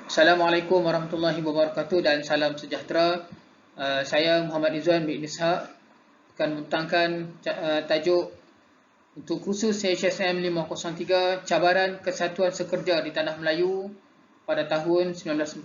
Assalamualaikum warahmatullahi wabarakatuh dan salam sejahtera. Saya Muhammad Izzuan bin Ishaq akan membentangkan tajuk untuk kursus HSM 503 Cabaran Kesatuan Sekerja di Tanah Melayu pada tahun 1945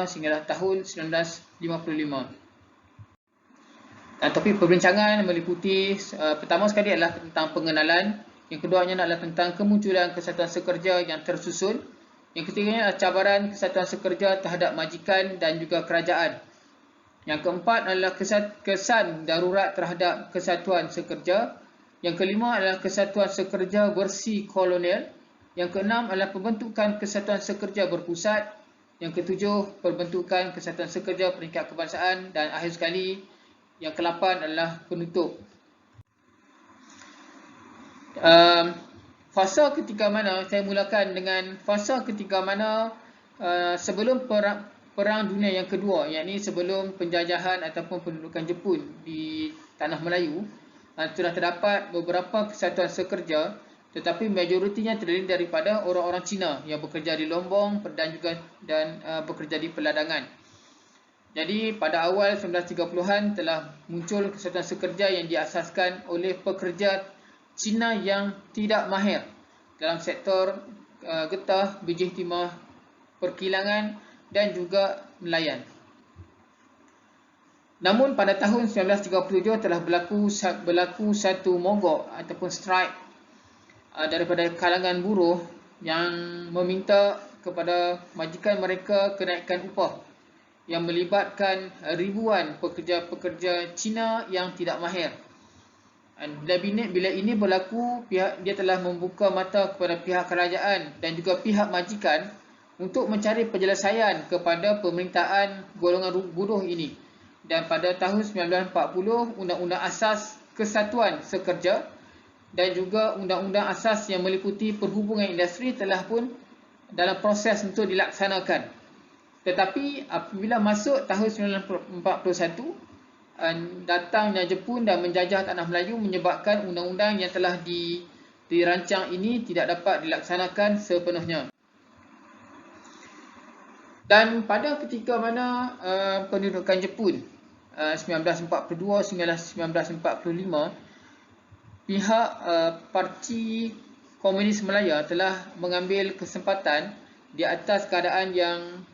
sehingga tahun 1955. Dan topik perbincangan meliputi pertama sekali adalah tentang pengenalan, yang keduanya adalah tentang kemunculan kesatuan sekerja yang tersusun, yang ketiganya adalah cabaran kesatuan sekerja terhadap majikan dan juga kerajaan. Yang keempat adalah kesan darurat terhadap kesatuan sekerja. Yang kelima adalah kesatuan sekerja versi kolonial. Yang keenam adalah pembentukan kesatuan sekerja berpusat. Yang ketujuh, perbentukan kesatuan sekerja peringkat kebangsaan. Dan akhir sekali, yang ke-8 adalah penutup. Fasa ketika mana, saya mulakan dengan fasa ketika mana sebelum Perang Dunia yang Kedua, yakni sebelum penjajahan ataupun pendudukan Jepun di Tanah Melayu, telah terdapat beberapa kesatuan sekerja, tetapi majoritinya terdiri daripada orang-orang Cina yang bekerja di Lombong dan bekerja di peladangan. Jadi pada awal 1930-an telah muncul kesatuan sekerja yang diasaskan oleh pekerja Cina yang tidak mahir dalam sektor getah, bijih timah, perkilangan dan juga nelayan. Namun pada tahun 1937 telah berlaku satu mogok ataupun strike daripada kalangan buruh yang meminta kepada majikan mereka kenaikan upah yang melibatkan ribuan pekerja-pekerja Cina yang tidak mahir. Bila ini berlaku, dia telah membuka mata kepada pihak kerajaan dan juga pihak majikan untuk mencari penyelesaian kepada permintaan golongan buruh ini. Dan pada tahun 1940, Undang-Undang Asas Kesatuan Sekerja dan juga Undang-Undang Asas yang meliputi perhubungan industri telah pun dalam proses untuk dilaksanakan. Tetapi apabila masuk tahun 1941, datangnya Jepun dan menjajah Tanah Melayu menyebabkan undang-undang yang telah dirancang ini tidak dapat dilaksanakan sepenuhnya. Dan pada ketika mana pendudukan Jepun 1942 sehingga 1945, pihak Parti Komunis Malaya telah mengambil kesempatan di atas keadaan yang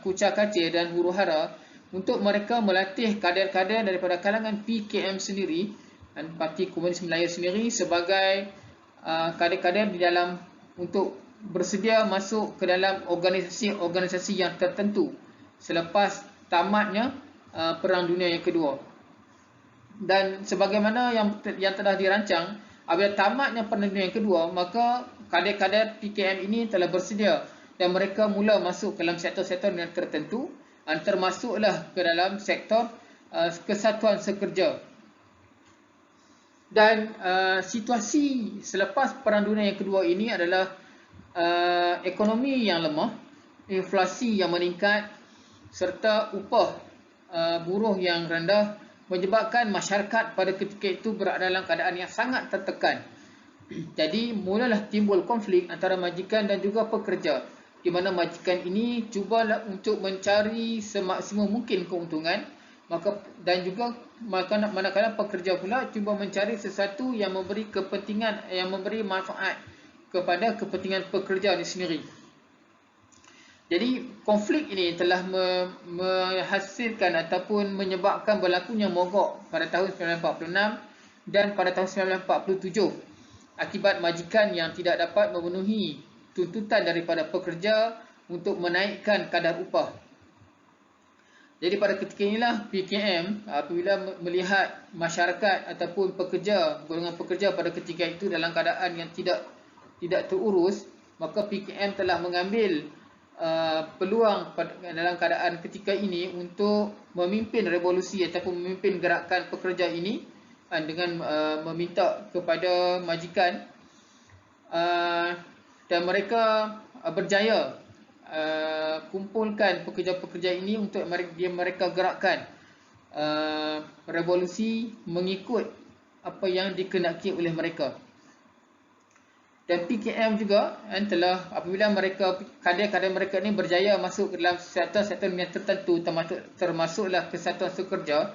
kucar-kacir dan huru-hara untuk mereka melatih kader-kader daripada kalangan PKM sendiri dan Parti Komunis Malaya sendiri sebagai kader-kader di dalam untuk bersedia masuk ke dalam organisasi-organisasi yang tertentu selepas tamatnya Perang Dunia yang Kedua. Dan sebagaimana yang telah dirancang, apabila tamatnya Perang Dunia yang Kedua, maka kader-kader PKM ini telah bersedia dan mereka mula masuk ke dalam sektor-sektor yang tertentu, termasuklah ke dalam sektor kesatuan sekerja. Dan situasi selepas Perang Dunia yang Kedua ini adalah ekonomi yang lemah, inflasi yang meningkat serta upah buruh yang rendah menyebabkan masyarakat pada ketika itu berada dalam keadaan yang sangat tertekan. Jadi mulalah timbul konflik antara majikan dan juga pekerja, di mana majikan ini cubalah untuk mencari semaksimum mungkin keuntungan, dan juga manakala pekerja pula cuba mencari sesuatu yang memberi kepentingan, yang memberi manfaat kepada kepentingan pekerja ini sendiri. Jadi konflik ini telah menghasilkan ataupun menyebabkan berlakunya mogok pada tahun 1946 dan pada tahun 1947 akibat majikan yang tidak dapat memenuhi tuntutan daripada pekerja untuk menaikkan kadar upah. Jadi pada ketika inilah PKM apabila melihat masyarakat ataupun golongan pekerja pada ketika itu dalam keadaan yang tidak terurus, maka PKM telah mengambil peluang dalam keadaan ketika ini untuk memimpin revolusi ataupun memimpin gerakan pekerja ini dengan meminta kepada majikan, dan mereka berjaya kumpulkan pekerja-pekerja ini untuk mereka gerakkan revolusi mengikut apa yang dikehendaki oleh mereka. Dan PKM juga telah apabila mereka kader-kader mereka ni berjaya masuk ke dalam sektor-sektor yang tertentu, termasuklah kesatuan sekerja,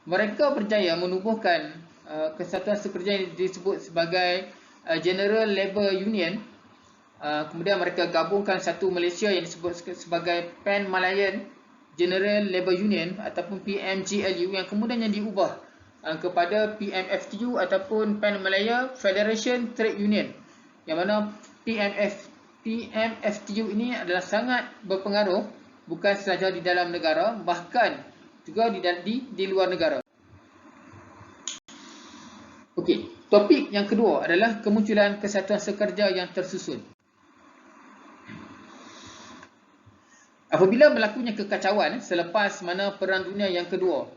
mereka berjaya menubuhkan kesatuan sekerja yang disebut sebagai General Labour Union. Kemudian mereka gabungkan satu Malaysia yang disebut sebagai Pan Malayan General Labour Union ataupun PMGLU, yang kemudiannya diubah kepada PMFTU ataupun Pan Malaya Federation Trade Union, yang mana PMFTU ini adalah sangat berpengaruh bukan sahaja di dalam negara, bahkan juga di luar negara. Okey, topik yang kedua adalah kemunculan kesatuan sekerja yang tersusun. Apabila berlakunya kekacauan selepas mana Perang Dunia yang kedua,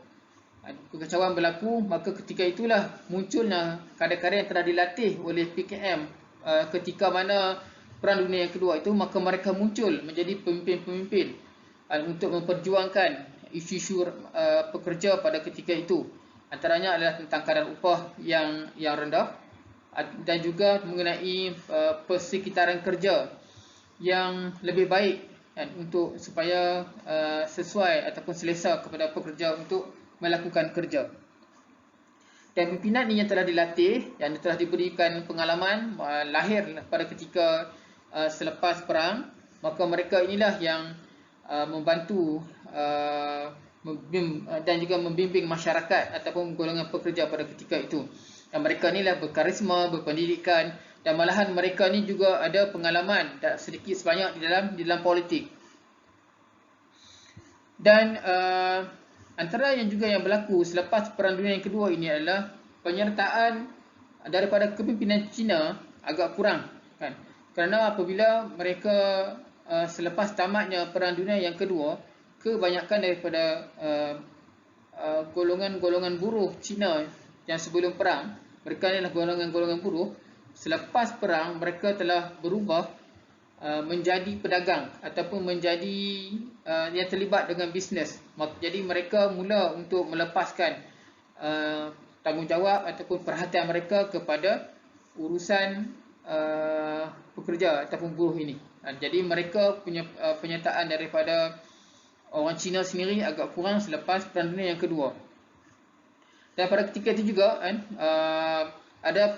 kekacauan berlaku, maka ketika itulah munculnya kader-kader yang telah dilatih oleh PKM ketika mana Perang Dunia yang kedua itu, maka mereka muncul menjadi pemimpin-pemimpin untuk memperjuangkan isu-isu pekerja pada ketika itu. Antaranya adalah tentang kadar upah yang rendah dan juga mengenai persekitaran kerja yang lebih baik untuk supaya sesuai ataupun selesa kepada pekerja untuk melakukan kerja. Dan pimpinan ini yang telah dilatih, yang telah diberikan pengalaman lahir pada ketika selepas perang, maka mereka inilah yang membantu dan juga membimbing masyarakat ataupun golongan pekerja pada ketika itu. Dan mereka inilah berkarisma, berpendidikan, dan malahan mereka ni juga ada pengalaman sedikit sebanyak di dalam politik. Dan antara yang juga yang berlaku selepas Perang Dunia yang kedua ini adalah penyertaan daripada kepimpinan Cina agak kurang, kan? Kerana apabila mereka selepas tamatnya Perang Dunia yang kedua, kebanyakan daripada golongan-golongan buruh Cina yang sebelum perang, mereka adalah golongan-golongan buruh. Selepas perang, mereka telah berubah menjadi pedagang ataupun menjadi yang terlibat dengan bisnes. Jadi mereka mula untuk melepaskan tanggungjawab ataupun perhatian mereka kepada urusan pekerja ataupun buruh ini. Jadi mereka punya penyertaan daripada orang Cina sendiri agak kurang selepas Perang Dunia yang kedua. Dan pada ketika itu juga ada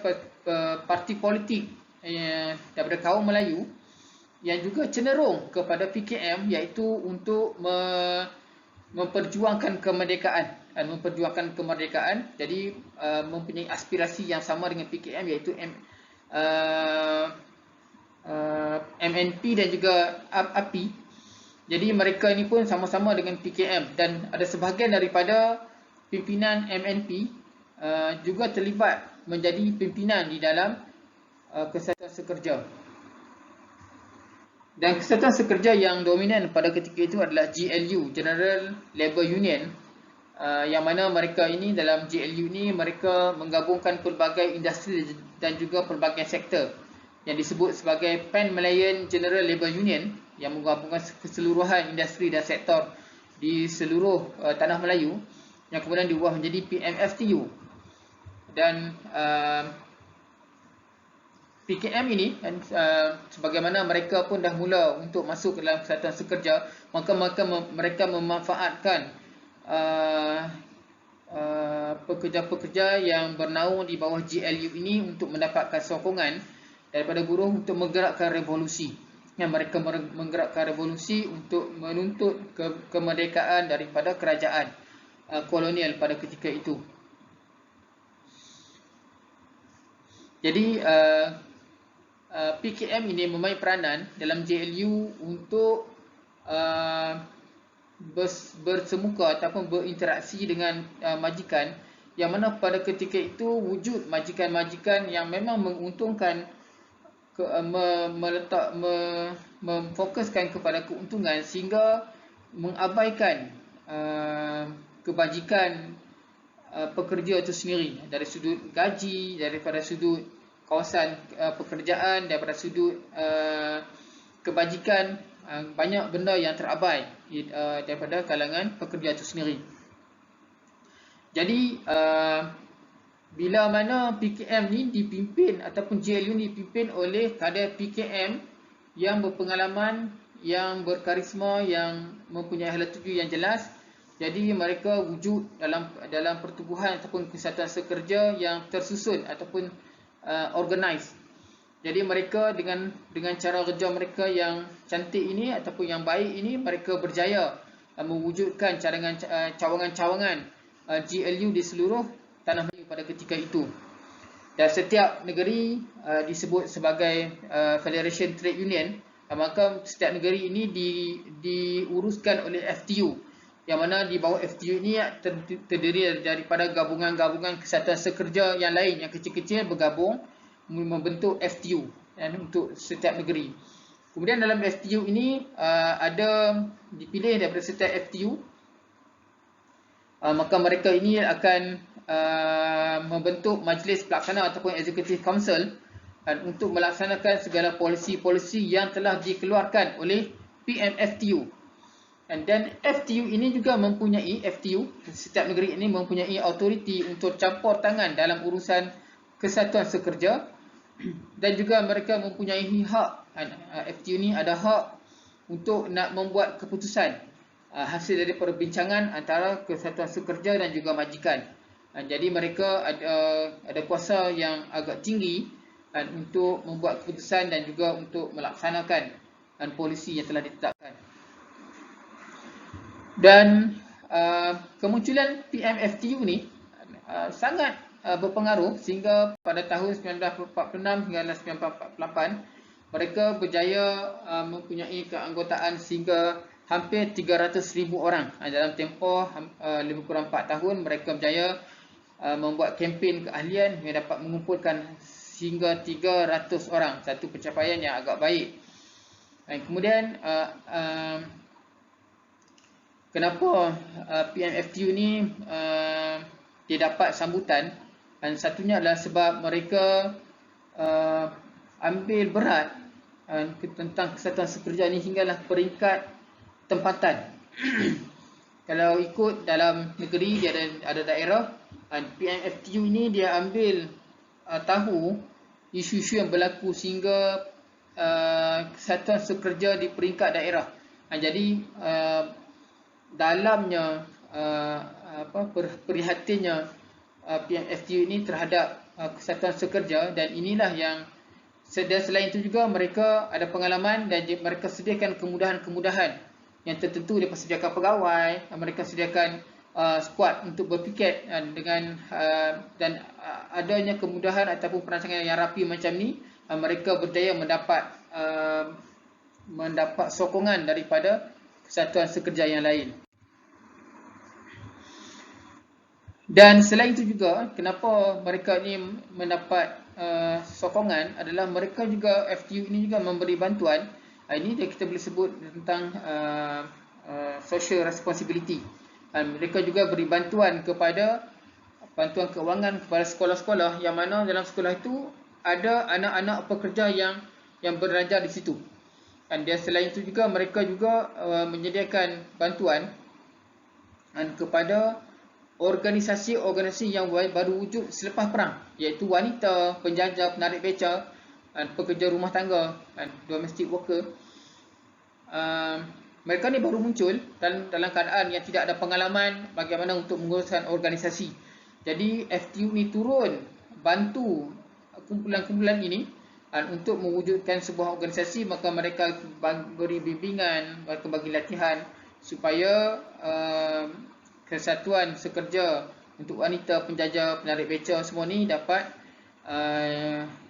parti politik daripada kaum Melayu yang juga cenderung kepada PKM, iaitu untuk memperjuangkan kemerdekaan. Jadi mempunyai aspirasi yang sama dengan PKM, iaitu MNP dan juga API. Jadi mereka ini pun sama-sama dengan PKM, dan ada sebahagian daripada pimpinan MNP juga terlibat menjadi pimpinan di dalam kesatuan sekerja. Dan kesatuan sekerja yang dominan pada ketika itu adalah GLU, General Labour Union, yang mana mereka ini dalam GLU ini mereka menggabungkan pelbagai industri dan juga pelbagai sektor yang disebut sebagai Pan Malayan General Labour Union, yang menggabungkan keseluruhan industri dan sektor di seluruh tanah Melayu, yang kemudian diubah menjadi PMFTU. Dan PKM ini, sebagaimana mereka pun dah mula untuk masuk ke dalam kesatuan sekerja, maka mereka memanfaatkan pekerja-pekerja yang bernaung di bawah GLU ini untuk mendapatkan sokongan daripada buruh untuk menggerakkan revolusi. Yang mereka menggerakkan revolusi untuk menuntut kemerdekaan daripada kerajaan kolonial pada ketika itu. Jadi PKM ini memain peranan dalam GLU untuk bersemuka ataupun berinteraksi dengan majikan, yang mana pada ketika itu wujud majikan-majikan yang memang menguntungkan, memfokuskan kepada keuntungan sehingga mengabaikan kebajikan pekerja itu sendiri, dari sudut gaji, daripada sudut kawasan pekerjaan, daripada sudut kebajikan, banyak benda yang terabai daripada kalangan pekerja itu sendiri. Jadi bila mana PKM ni dipimpin ataupun GLU ni dipimpin oleh kader PKM yang berpengalaman, yang berkarisma, yang mempunyai hala tuju yang jelas. Jadi mereka wujud dalam pertubuhan ataupun kesatuan sekerja yang tersusun ataupun organized. Jadi mereka dengan cara kerja mereka yang cantik ini ataupun yang baik ini, mereka berjaya mewujudkan cawangan-cawangan GLU di seluruh tanah Melayu pada ketika itu. Dan setiap negeri disebut sebagai Federation Trade Union, maka setiap negeri ini diuruskan oleh FTU, yang mana di bawah FTU ini terdiri daripada gabungan-gabungan kesatuan sekerja yang lain yang kecil-kecil bergabung membentuk FTU untuk setiap negeri. Kemudian dalam FTU ini ada dipilih daripada setiap FTU, maka mereka ini akan membentuk majlis pelaksana ataupun executive council untuk melaksanakan segala polisi-polisi yang telah dikeluarkan oleh PMFTU. Dan FTU ini juga mempunyai, setiap negeri ini mempunyai autoriti untuk campur tangan dalam urusan kesatuan sekerja, dan juga mereka mempunyai hak, FTU ini ada hak untuk nak membuat keputusan hasil dari perbincangan antara kesatuan sekerja dan juga majikan. Jadi mereka ada kuasa yang agak tinggi untuk membuat keputusan dan juga untuk melaksanakan polisi yang telah ditetapkan. Dan kemunculan PMFTU ni sangat berpengaruh sehingga pada tahun 1946 hingga 1948 mereka berjaya mempunyai keanggotaan sehingga hampir 300,000 orang. Dalam tempoh lebih kurang 4 tahun mereka berjaya membuat kempen keahlian yang dapat mengumpulkan hingga 300 orang, satu pencapaian yang agak baik. Dan kemudian kenapa PMFTU ni dia dapat sambutan? Dan satunya adalah sebab mereka ambil berat tentang kesatuan sekerja ni hinggalah peringkat tempatan. Kalau ikut dalam negeri dia ada daerah, PMFTU ini dia ambil tahu isu-isu yang berlaku sehingga kesatuan sekerja di peringkat daerah. Jadi dalamnya prihatinnya PMFTU ini terhadap kesatuan sekerja, dan inilah yang selain itu juga mereka ada pengalaman dan mereka sediakan kemudahan-kemudahan yang tertentu. Mereka sediakan pegawai, mereka sediakan skuad untuk berpiket dengan dan adanya kemudahan ataupun perancangan yang rapi macam ni, mereka berjaya mendapat sokongan daripada kesatuan sekerja yang lain. Dan selain itu juga, kenapa mereka ni mendapat sokongan adalah mereka juga, FTU ini juga memberi bantuan. Ini kita boleh sebut tentang social responsibility. Mereka juga beri bantuan keuangan kepada sekolah-sekolah, yang mana dalam sekolah itu ada anak-anak pekerja yang belajar di situ. Dan selain itu juga mereka juga menyediakan bantuan kepada organisasi-organisasi yang baru wujud selepas perang, iaitu wanita, penjajah, penarik beca, pekerja rumah tangga, domestic worker. Mereka ni baru muncul dalam keadaan yang tidak ada pengalaman bagaimana untuk menguruskan organisasi. Jadi FTU ni turun bantu kumpulan-kumpulan ini untuk mewujudkan sebuah organisasi. Maka mereka beri bimbingan, mereka bagi latihan supaya kesatuan sekerja untuk wanita, penjajah, penarik beca semua ni dapat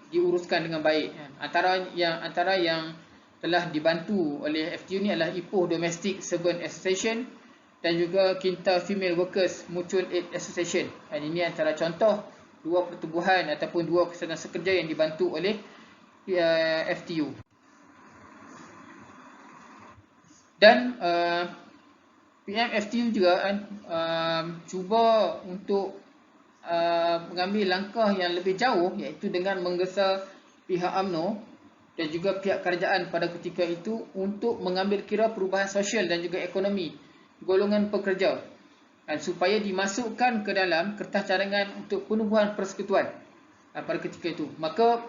diuruskan dengan baik. Antara yang telah dibantu oleh FTU ni adalah Ipoh Domestic Servant Association dan juga Kinta Female Workers Mutual Aid Association. Dan ini antara contoh dua pertubuhan ataupun dua kesatuan sekerja yang dibantu oleh FTU. Dan PMFTU juga cuba untuk mengambil langkah yang lebih jauh, iaitu dengan menggesa pihak UMNO dan juga pihak kerajaan pada ketika itu untuk mengambil kira perubahan sosial dan juga ekonomi golongan pekerja. supaya dimasukkan ke dalam kertas cadangan untuk penubuhan persekutuan pada ketika itu. Maka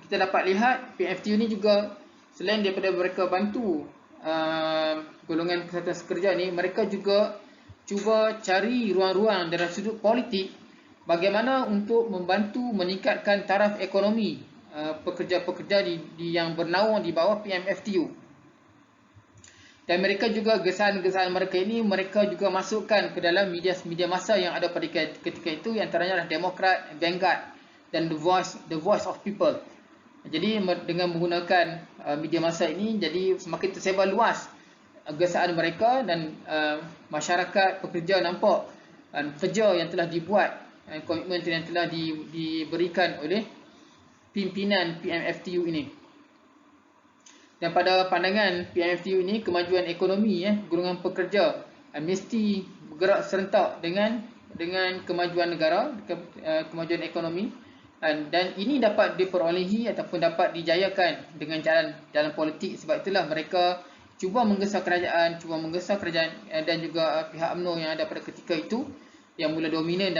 kita dapat lihat PMFTU ni juga selain daripada mereka bantu golongan kesatuan sekerja ni, mereka juga cuba cari ruang-ruang dalam sudut politik bagaimana untuk membantu meningkatkan taraf ekonomi pekerja-pekerja yang bernaung di bawah PMFTU. Dan mereka juga, gesaan-gesaan mereka ini, mereka juga masukkan ke dalam media massa yang ada pada ketika itu, yang antaranya adalah Demokrat, Vanguard dan The Voice of People. Jadi dengan menggunakan media massa ini, jadi semakin tersebar luas gesaan mereka, dan masyarakat pekerja nampak kerja yang telah dibuat, komitmen yang telah diberikan oleh pimpinan PMFTU ini. Dan pada pandangan PMFTU ini, kemajuan ekonomi golongan pekerja mesti bergerak serentak dengan kemajuan negara, kemajuan ekonomi, dan ini dapat diperolehi ataupun dapat dijayakan dengan jalan politik. Sebab itulah mereka cuba menggesa kerajaan, dan juga pihak UMNO yang ada pada ketika itu, yang mula dominan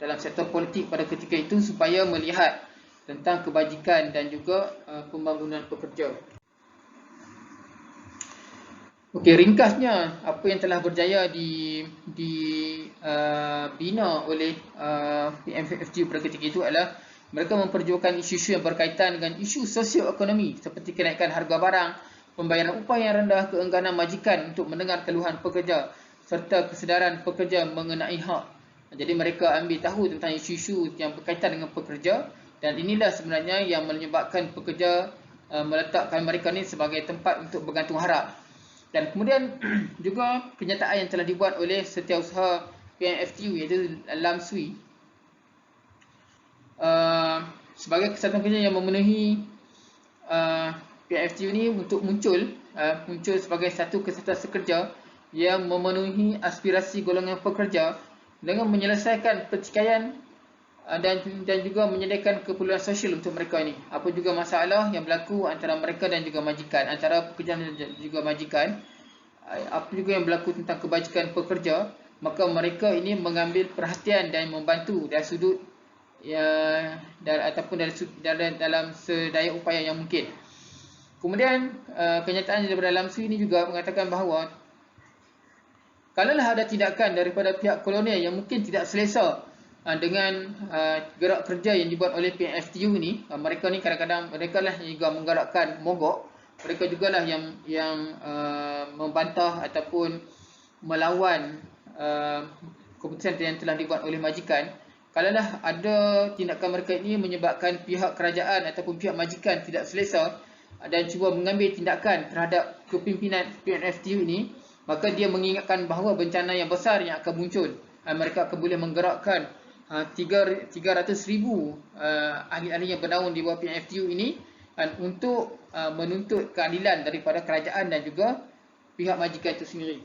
dalam sektor politik pada ketika itu, supaya melihat tentang kebajikan dan juga pembangunan pekerja. Okey, ringkasnya apa yang telah berjaya dibina oleh PMFTU pada ketika itu adalah mereka memperjuangkan isu-isu yang berkaitan dengan isu sosioekonomi seperti kenaikan harga barang, pembayaran upah yang rendah, keengganan majikan untuk mendengar keluhan pekerja, serta kesedaran pekerja mengenai hak. Jadi mereka ambil tahu tentang isu-isu yang berkaitan dengan pekerja, dan inilah sebenarnya yang menyebabkan pekerja meletakkan mereka ni sebagai tempat untuk bergantung harap. Dan kemudian juga kenyataan yang telah dibuat oleh Setiausaha PMFTU, iaitu LAMSWI, sebagai kesatuan kerja yang memenuhi PMFTU ni untuk muncul sebagai satu kesatuan sekerja yang memenuhi aspirasi golongan pekerja dengan menyelesaikan pertikaian dan juga menyediakan keperluan sosial untuk mereka ini. Apa juga masalah yang berlaku antara mereka dan juga majikan, antara pekerja dan juga majikan, apa juga yang berlaku tentang kebajikan pekerja, maka mereka ini mengambil perhatian dan membantu dari sudut ataupun dalam sedaya upaya yang mungkin. Kemudian kenyataan daripada LAMSWI ini juga mengatakan bahawa kalaulah ada tindakan daripada pihak kolonial yang mungkin tidak selesa dengan gerak kerja yang dibuat oleh PMFTU ni, mereka ni kadang-kadang mereka lah juga menggerakkan mogok, mereka jugalah yang membantah ataupun melawan keputusan yang telah dibuat oleh majikan. Kalaulah ada tindakan mereka ini menyebabkan pihak kerajaan ataupun pihak majikan tidak selesa dan cuba mengambil tindakan terhadap kepimpinan PMFTU ini, maka dia mengingatkan bahawa bencana yang besar yang akan muncul. Mereka akan boleh menggerakkan 300,000 ahli-ahli yang bernaung di bawah PMFTU ini untuk menuntut keadilan daripada kerajaan dan juga pihak majikan itu sendiri.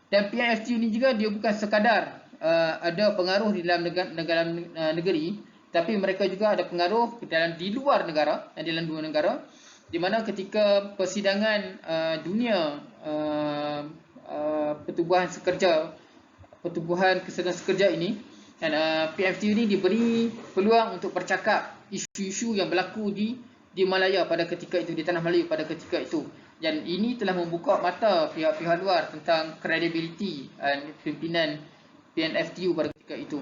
Dan PMFTU ini juga dia bukan sekadar ada pengaruh di dalam negeri, tapi mereka juga ada pengaruh di luar negara, dalam dua negara, di mana ketika persidangan dunia pertubuhan kesatuan sekerja ini, dan PMFTU ini diberi peluang untuk bercakap isu-isu yang berlaku di Malaya pada ketika itu, di tanah Melayu pada ketika itu. Dan ini telah membuka mata pihak-pihak luar tentang kredibiliti pimpinan PMFTU pada ketika itu.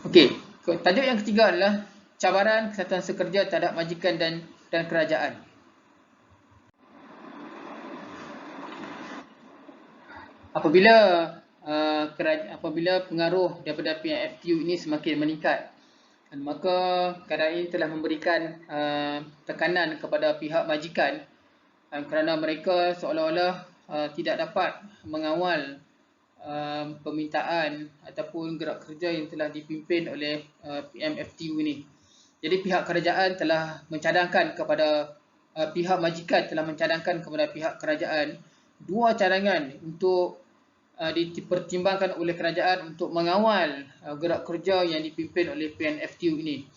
Okey, tajuk yang ketiga adalah cabaran kesatuan sekerja terhadap majikan dan kerajaan. Apabila pengaruh daripada PMFTU ini semakin meningkat, maka keadaan ini telah memberikan tekanan kepada pihak majikan kerana mereka seolah-olah tidak dapat mengawal permintaan ataupun gerak kerja yang telah dipimpin oleh PMFTU ini. Jadi pihak kerajaan telah mencadangkan kepada pihak majikan kepada pihak kerajaan dua cadangan untuk dipertimbangkan oleh kerajaan untuk mengawal gerak kerja yang dipimpin oleh PMFTU ini.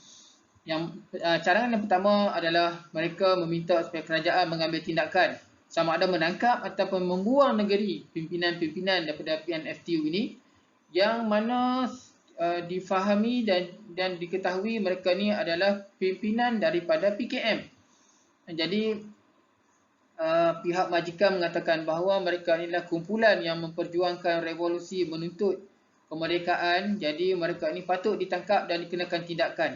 Cadangan yang pertama adalah mereka meminta supaya kerajaan mengambil tindakan sama ada menangkap ataupun membuang negeri pimpinan-pimpinan daripada PNFTU ini, yang mana difahami dan diketahui mereka ni adalah pimpinan daripada PKM. Jadi pihak majikan mengatakan bahawa mereka inilah kumpulan yang memperjuangkan revolusi menuntut kemerdekaan. Jadi mereka ini patut ditangkap dan dikenakan tindakan.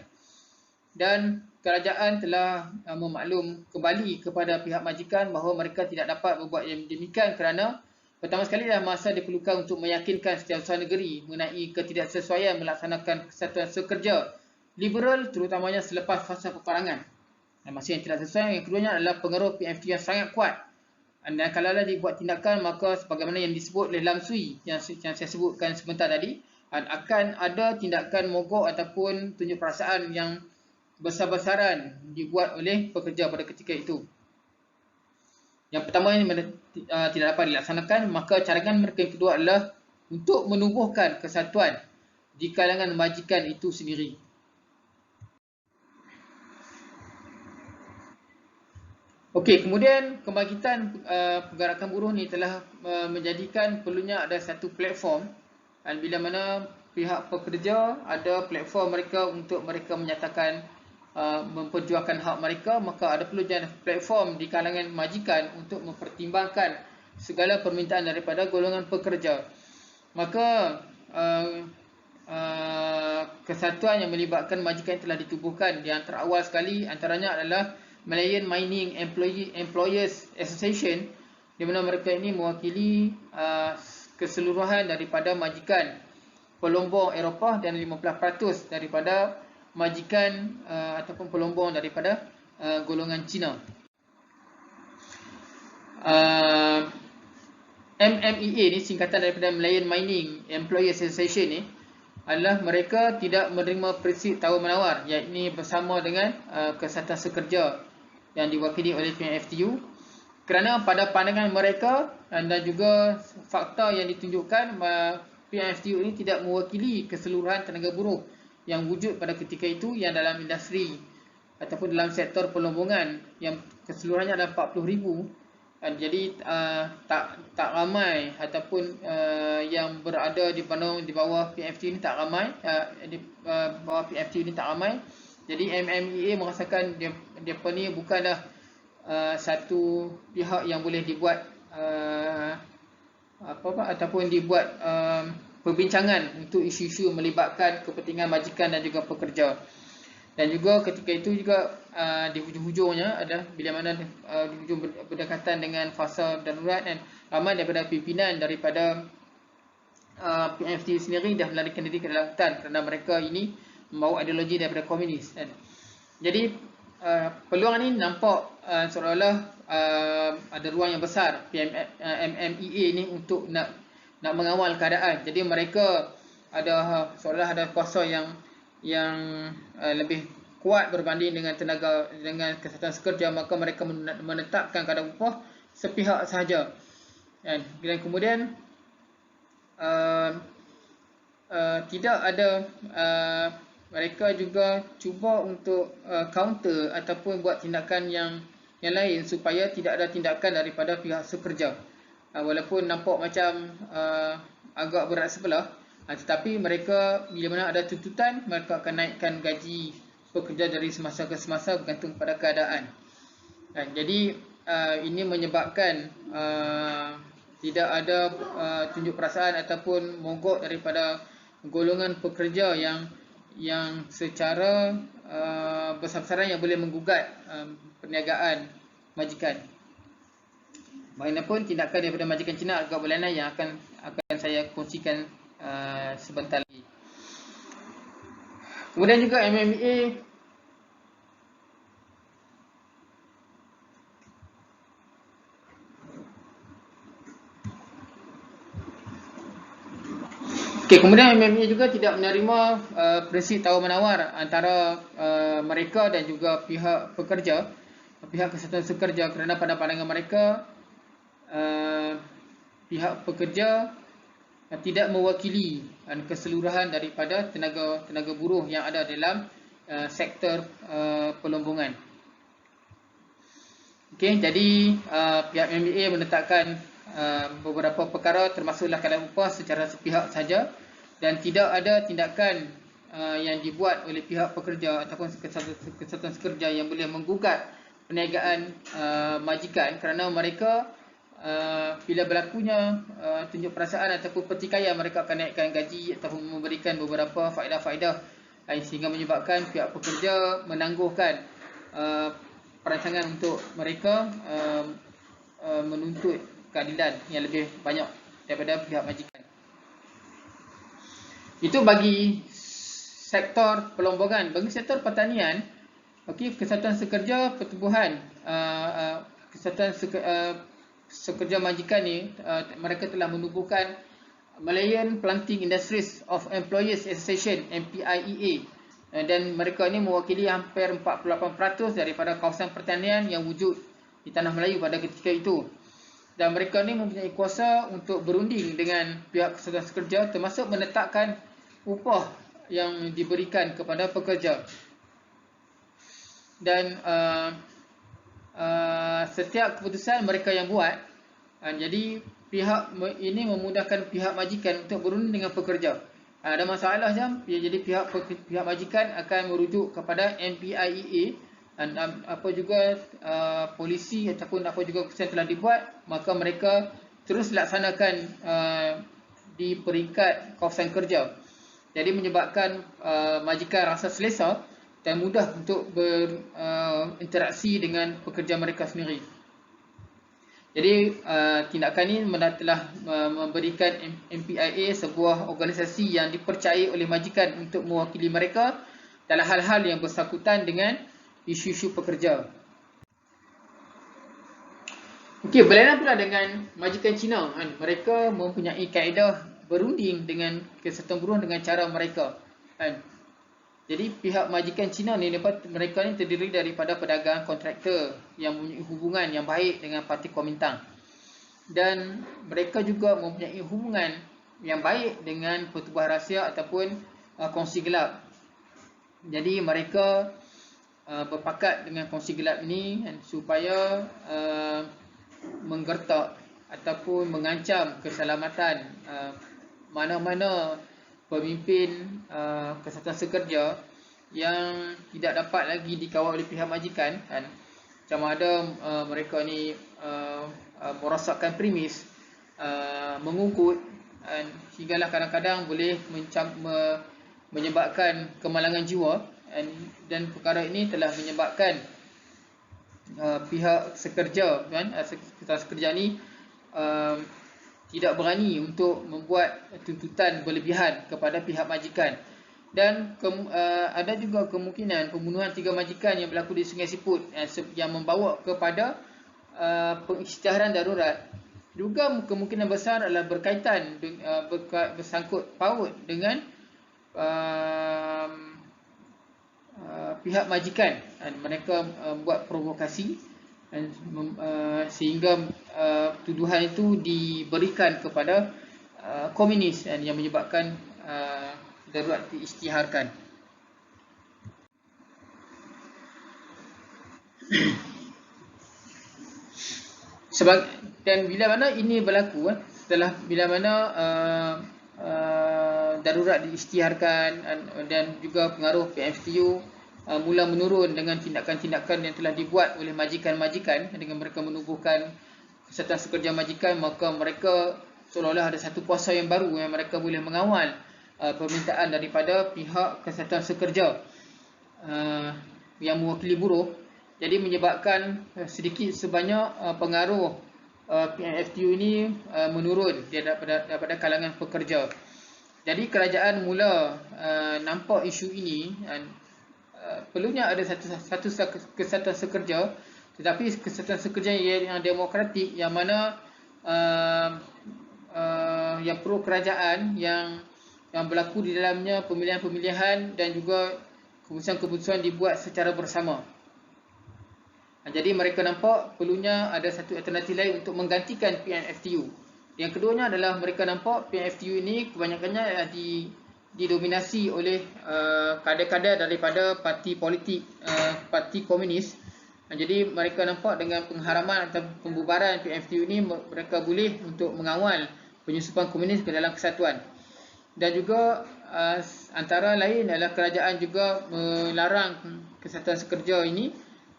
Dan kerajaan telah memaklum kembali kepada pihak majikan bahawa mereka tidak dapat berbuat yang demikian kerana pertama sekali adalah masa diperlukan untuk meyakinkan setiausaha negeri mengenai ketidaksesuaian melaksanakan kesatuan sekerja liberal, terutamanya selepas fasa peperangan. Dan masa yang tidak sesuai, yang keduanya adalah pengaruh PMFTU yang sangat kuat. Dan kalau dibuat tindakan, maka sebagaimana yang disebut oleh Lam Swee yang saya sebutkan sebentar tadi, akan ada tindakan mogok ataupun tunjuk perasaan yang besar-besaran dibuat oleh pekerja pada ketika itu. Yang pertama yang tidak dapat dilaksanakan, maka carangan mereka yang kedua adalah untuk menubuhkan kesatuan di kalangan majikan itu sendiri. Okey, kemudian kebangkitan pergerakan buruh ni telah menjadikan perlunya ada satu platform, dan bila mana pihak pekerja ada platform mereka untuk mereka menyatakan memperjuangkan hak mereka, maka ada perlu platform di kalangan majikan untuk mempertimbangkan segala permintaan daripada golongan pekerja. Maka kesatuan yang melibatkan majikan telah ditubuhkan. Di antara awal sekali antaranya adalah Malayan Mining Employers Association, di mana mereka ini mewakili keseluruhan daripada majikan pelombong Eropah dan 15% daripada majikan ataupun pelombong daripada golongan Cina. MMEA ni singkatan daripada Malayan Mining Employers Association ni adalah mereka tidak menerima prinsip tawar-menawar, iaitu bersama dengan kesatuan sekerja yang diwakili oleh PNFTU, kerana pada pandangan mereka dan juga fakta yang ditunjukkan, PNFTU ini tidak mewakili keseluruhan tenaga buruh yang wujud pada ketika itu yang dalam industri ataupun dalam sektor pelombongan yang keseluruhannya ada 40,000. Jadi tak ramai ataupun yang berada di bawah PNFTU ini tak ramai, di bawah PNFTU ini tak ramai. Jadi MMEA merasakan dia ni bukanlah satu pihak yang boleh dibuat ataupun dibuat perbincangan untuk isu-isu melibatkan kepentingan majikan dan juga pekerja. Dan juga ketika itu juga di hujung-hujungnya adalah bila mana di hujung berdekatan dengan fasa darurat, dan ramai daripada pimpinan daripada PNFTU sendiri dah melarikan diri ke dalam hutan kerana mereka ini membawa ideologi daripada komunis. Jadi peluang ini nampak seolah-olah ada ruang yang besar MMEA ini untuk nak mengawal keadaan. Jadi mereka ada seolah ada kuasa yang lebih kuat berbanding dengan kesatuan sekerja, maka mereka menetapkan kadar upah sepihak sahaja. Dan kemudian tidak ada mereka juga cuba untuk counter ataupun buat tindakan yang lain supaya tidak ada tindakan daripada pihak sekerja. Walaupun nampak macam agak berat sebelah, tetapi mereka bila mana ada tuntutan, mereka akan naikkan gaji pekerja dari semasa ke semasa bergantung pada keadaan. Jadi ini menyebabkan tidak ada tunjuk perasaan ataupun mogok daripada golongan pekerja yang secara besar-besaran yang boleh menggugat perniagaan majikan. Bagaimanapun tindakan daripada majikan Cina agak berlainan yang akan saya kongsikan sebentar lagi. Kemudian juga MMEA kemudian MMEA juga tidak menerima prinsip tawar-menawar antara mereka dan juga pihak pekerja, pihak kesatuan sekerja, kerana pada pandangan mereka pihak pekerja tidak mewakili keseluruhan daripada tenaga buruh yang ada dalam sektor pelombongan. Okey, jadi pihak MBA menetapkan beberapa perkara termasuklah kadar upah secara sepihak saja dan tidak ada tindakan yang dibuat oleh pihak pekerja ataupun kesatuan sekerja yang boleh menggugat perniagaan majikan kerana mereka bila berlakunya tunjuk perasaan ataupun pertikaian, mereka akan naikkan gaji ataupun memberikan beberapa faedah-faedah sehingga menyebabkan pihak pekerja menangguhkan perancangan untuk mereka menuntut keadilan yang lebih banyak daripada pihak majikan. Itu bagi sektor perlombongan. Bagi sektor pertanian, okey, Kesatuan Sekerja Pertubuhan Kesatuan Sekerja Majikan ni mereka telah menubuhkan Malayan Planting Industries of Employers Association, MPIEA, dan mereka ini mewakili hampir 48% daripada kawasan pertanian yang wujud di Tanah Melayu pada ketika itu. Dan mereka ini mempunyai kuasa untuk berunding dengan pihak Kesatuan Sekerja, termasuk menetapkan upah yang diberikan kepada pekerja. Dan setiap keputusan mereka yang buat, jadi pihak ini memudahkan pihak majikan untuk berunding dengan pekerja. Ada masalah jam, jadi pihak majikan akan merujuk kepada MPIEA dan apa juga polisi ataupun apa juga keputusan telah dibuat, maka mereka terus laksanakan di peringkat kawasan kerja. Jadi menyebabkan majikan rasa selesa dan mudah untuk berinteraksi dengan pekerja mereka sendiri. Jadi tindakan ini telah memberikan MPIA sebuah organisasi yang dipercayai oleh majikan untuk mewakili mereka dalam hal-hal yang bersangkutan dengan isu-isu pekerja. Okey, berlainan pula dengan majikan Cina. Mereka mempunyai kaedah berunding dengan Kesatuan Buruh dengan cara mereka. Jadi pihak majikan Cina ni, mereka ni terdiri daripada pedagang kontraktor yang mempunyai hubungan yang baik dengan Parti Kuomintang. Dan mereka juga mempunyai hubungan yang baik dengan Pertubuhan Rahsia ataupun kongsi gelap. Jadi mereka berpakat dengan kongsi gelap ini supaya menggertak ataupun mengancam keselamatan mana-mana pemimpin Kesatuan Sekerja yang tidak dapat lagi dikawal oleh pihak majikan, sama ada mereka ni merosakkan premis, mengungkut, sehinggalah kadang-kadang boleh menyebabkan kemalangan jiwa, dan perkara ini telah menyebabkan pihak sekerja, Kesatuan Sekerja ni tidak berani untuk membuat tuntutan berlebihan kepada pihak majikan. Dan ada juga kemungkinan pembunuhan 3 majikan yang berlaku di Sungai Siput yang membawa kepada pengisytiharan darurat. Juga kemungkinan besar adalah berkaitan bersangkut paut dengan pihak majikan. Mereka buat provokasi sehingga tuduhan itu diberikan kepada komunis yang menyebabkan darurat diisytiharkan. Dan bila mana ini berlaku, setelah bila mana darurat diisytiharkan dan juga pengaruh PMFTU mula menurun dengan tindakan-tindakan yang telah dibuat oleh majikan-majikan dengan mereka menubuhkan Kesatuan Sekerja Majikan, maka mereka seolah-olah ada satu kuasa yang baru yang mereka boleh mengawal permintaan daripada pihak Kesatuan Sekerja yang mewakili buruh. Jadi menyebabkan sedikit sebanyak pengaruh PMFTU ini menurun daripada kalangan pekerja. Jadi kerajaan mula nampak isu ini, perlunya ada satu Kesatuan Sekerja, tetapi Kesatuan Sekerja yang demokratik, yang mana yang pro kerajaan, yang berlaku di dalamnya pemilihan-pemilihan dan juga keputusan-keputusan dibuat secara bersama. Jadi mereka nampak perlunya ada satu alternatif lain untuk menggantikan PMFTU. Yang keduanya adalah mereka nampak PMFTU ini kebanyakannya didominasi oleh kader-kader daripada parti politik, parti komunis, Jadi mereka nampak dengan pengharaman atau pembubaran PMFTU ini, mereka boleh untuk mengawal penyusupan komunis ke dalam kesatuan. Dan juga antara lain adalah kerajaan juga melarang Kesatuan Sekerja ini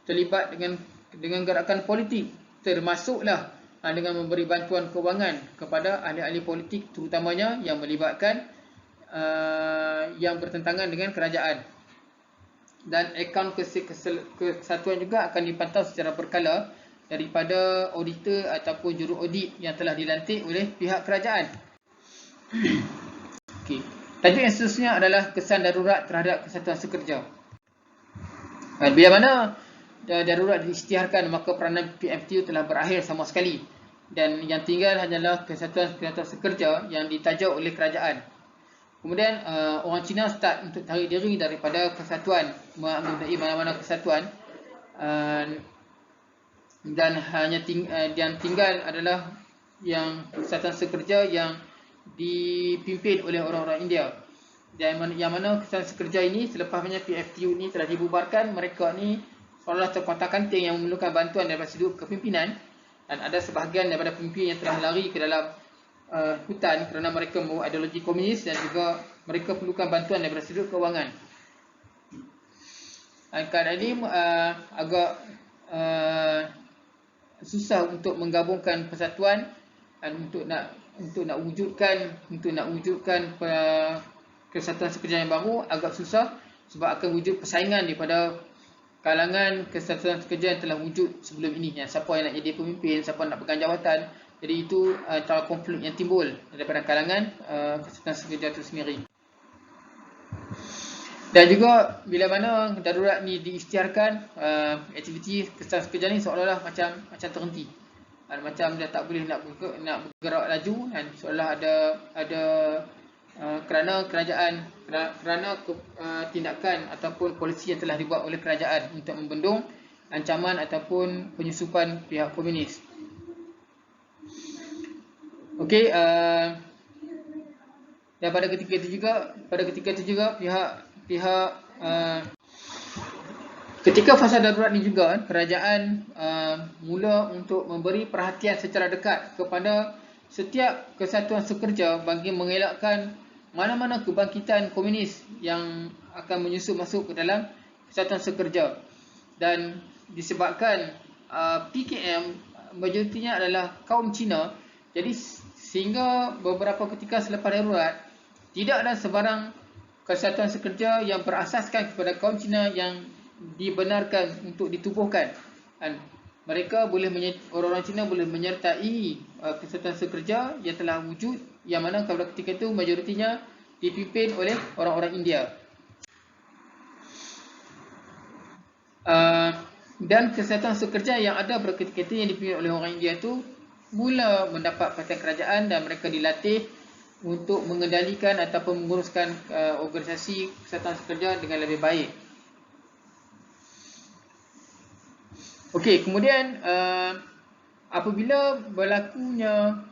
terlibat dengan gerakan politik, termasuklah dengan memberi bantuan kewangan kepada ahli-ahli politik, terutamanya yang melibatkan yang bertentangan dengan kerajaan. Dan akaun kesatuan juga akan dipantau secara berkala daripada auditor ataupun juru audit yang telah dilantik oleh pihak kerajaan. Okey. Tajuk yang seterusnya adalah kesan darurat terhadap Kesatuan Sekerja. Bila mana darurat diisytiharkan, maka peranan PMFTU telah berakhir sama sekali, dan yang tinggal hanyalah Kesatuan Sekerja yang ditajuk oleh kerajaan. Kemudian orang Cina start untuk tarik diri daripada kesatuan, mengenai mana-mana kesatuan, dan hanya tinggal adalah yang Kesatuan Sekerja yang dipimpin oleh orang-orang India. Dan yang mana Kesatuan Sekerja ini selepasnya PMFTU ini telah dibubarkan, mereka ni seolah terkotak-kanting yang memerlukan bantuan daripada sudut kepimpinan, dan ada sebahagian daripada pemimpin yang telah lari ke dalam hutan kerana mereka membawa ideologi komunis, dan juga mereka perlukan bantuan daripada sudut kewangan. Keadaan ini agak susah untuk menggabungkan persatuan, dan untuk nak wujudkan Kesatuan Sekerja yang baru agak susah, sebab akan wujud persaingan daripada kalangan Kesatuan Sekerja yang telah wujud sebelum ini, siapa yang nak jadi pemimpin, siapa nak pegang jawatan. Jadi itu antara konflik yang timbul daripada kalangan Kesatuan Sekerja itu sendiri. Dan juga bila mana darurat ni diisytiharkan, aktiviti Kesatuan Sekerja ni seolah-olah macam terhenti. Macam dia tak boleh nak bergerak laju, dan seolah ada kerana tindakan ataupun polisi yang telah dibuat oleh kerajaan untuk membendung ancaman ataupun penyusupan pihak komunis. Okey, dan pada ketika itu juga ketika fasa darurat ni juga, kerajaan mula untuk memberi perhatian secara dekat kepada setiap Kesatuan Sekerja bagi mengelakkan mana-mana kebangkitan komunis yang akan menyusup masuk ke dalam Kesatuan Sekerja. Dan disebabkan PKM majoritinya adalah kaum Cina, jadi sehingga beberapa ketika selepas darurat, tidak ada sebarang Kesatuan Sekerja yang berasaskan kepada kaum Cina yang dibenarkan untuk ditubuhkan. Dan orang-orang Cina boleh menyertai Kesatuan Sekerja yang telah wujud, yang mana pada ketika itu majoritinya dipimpin oleh orang-orang India. Dan Kesatuan Sekerja yang ada pada ketika itu yang dipimpin oleh orang India itu mula mendapat perhatian kerajaan, dan mereka dilatih untuk mengendalikan ataupun menguruskan organisasi Kesatuan Sekerja dengan lebih baik. Okey, kemudian apabila berlakunya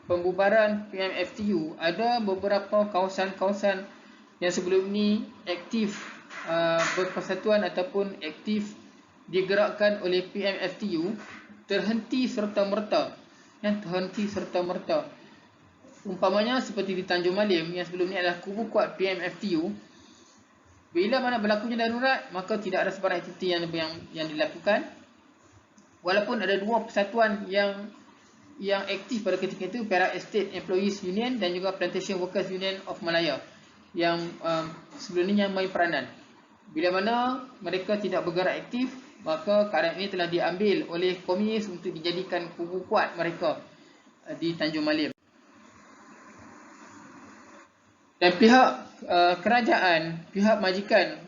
pembubaran PMFTU, ada beberapa kawasan-kawasan yang sebelum ini aktif berpersatuan ataupun aktif digerakkan oleh PMFTU terhenti serta-merta. Umpamanya seperti di Tanjung Malim yang sebelum ni adalah kubu kuat PMFTU. Bila mana berlakunya darurat, maka tidak ada sebarang aktiviti yang dilakukan. Walaupun ada dua persatuan yang aktif pada ketika itu, Perak Estate Employees Union dan juga Plantation Workers Union of Malaya, yang sebelum ni yang main peranan. Bila mana mereka tidak bergerak aktif, maka keadaan ini telah diambil oleh komunis untuk dijadikan kubu kuat mereka di Tanjung Malim. Dan pihak kerajaan, pihak majikan,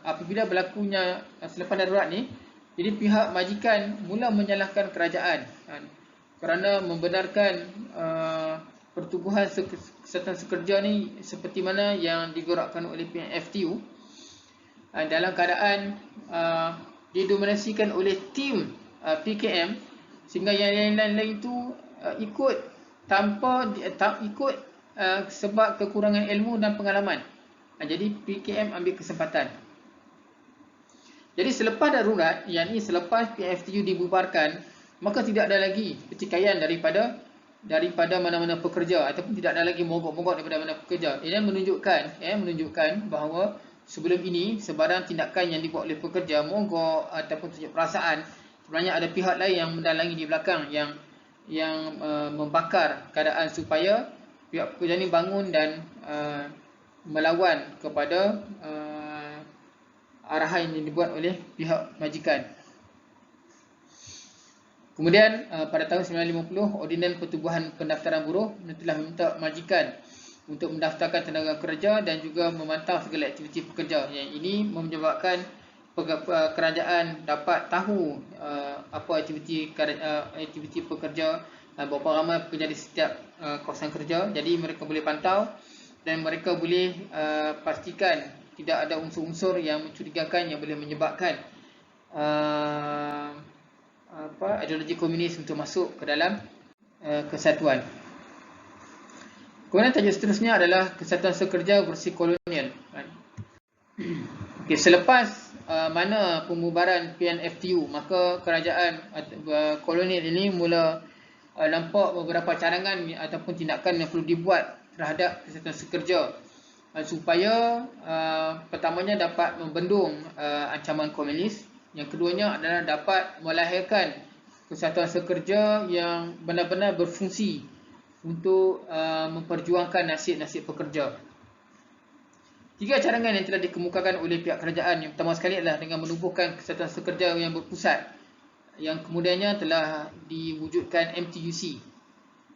apabila berlakunya selepas darurat ni, jadi pihak majikan mula menyalahkan kerajaan kerana membenarkan pertubuhan Kesatuan Sekerja ni seperti mana yang digerakkan oleh PMFTU, dalam keadaan didominasikan oleh tim PKM, sehingga yang lain-lain itu ikut sebab kekurangan ilmu dan pengalaman. Jadi PKM ambil kesempatan. Jadi selepas darurat, yakni selepas PMFTU dibubarkan, maka tidak ada lagi pertikaian daripada mana-mana pekerja, ataupun tidak ada lagi mogok-mogok daripada mana pekerja. Ini menunjukkan bahawa sebelum ini sebarang tindakan yang dibuat oleh pekerja, mogok ataupun tunjuk perasaan, sebenarnya ada pihak lain yang mendalangi di belakang yang membakar keadaan supaya pihak pekerja ini bangun dan melawan kepada arahan yang dibuat oleh pihak majikan. Kemudian pada tahun 1950, Ordinan Pertubuhan Pendaftaran Buruh telah meminta majikan untuk mendaftarkan tenaga kerja dan juga memantau segala aktiviti pekerja. Yang ini menyebabkan kerajaan dapat tahu apa aktiviti pekerja, berapa ramai pekerja di setiap kawasan kerja. Jadi mereka boleh pantau dan mereka boleh pastikan tidak ada unsur-unsur yang mencurigakan yang boleh menyebabkan ideologi komunis untuk masuk ke dalam kesatuan. Kemudian tajuk seterusnya adalah Kesatuan Sekerja versi kolonial. Okay, selepas mana pembubaran PNFTU, maka kerajaan kolonial ini mula nampak beberapa cadangan ataupun tindakan yang perlu dibuat terhadap Kesatuan Sekerja supaya pertamanya dapat membendung ancaman komunis. Yang keduanya adalah dapat melahirkan Kesatuan Sekerja yang benar-benar berfungsi untuk memperjuangkan nasib-nasib pekerja. 3 cadangan yang telah dikemukakan oleh pihak kerajaan. Yang pertama sekali adalah dengan menubuhkan Kesatuan Sekerja yang berpusat, yang kemudiannya telah diwujudkan MTUC.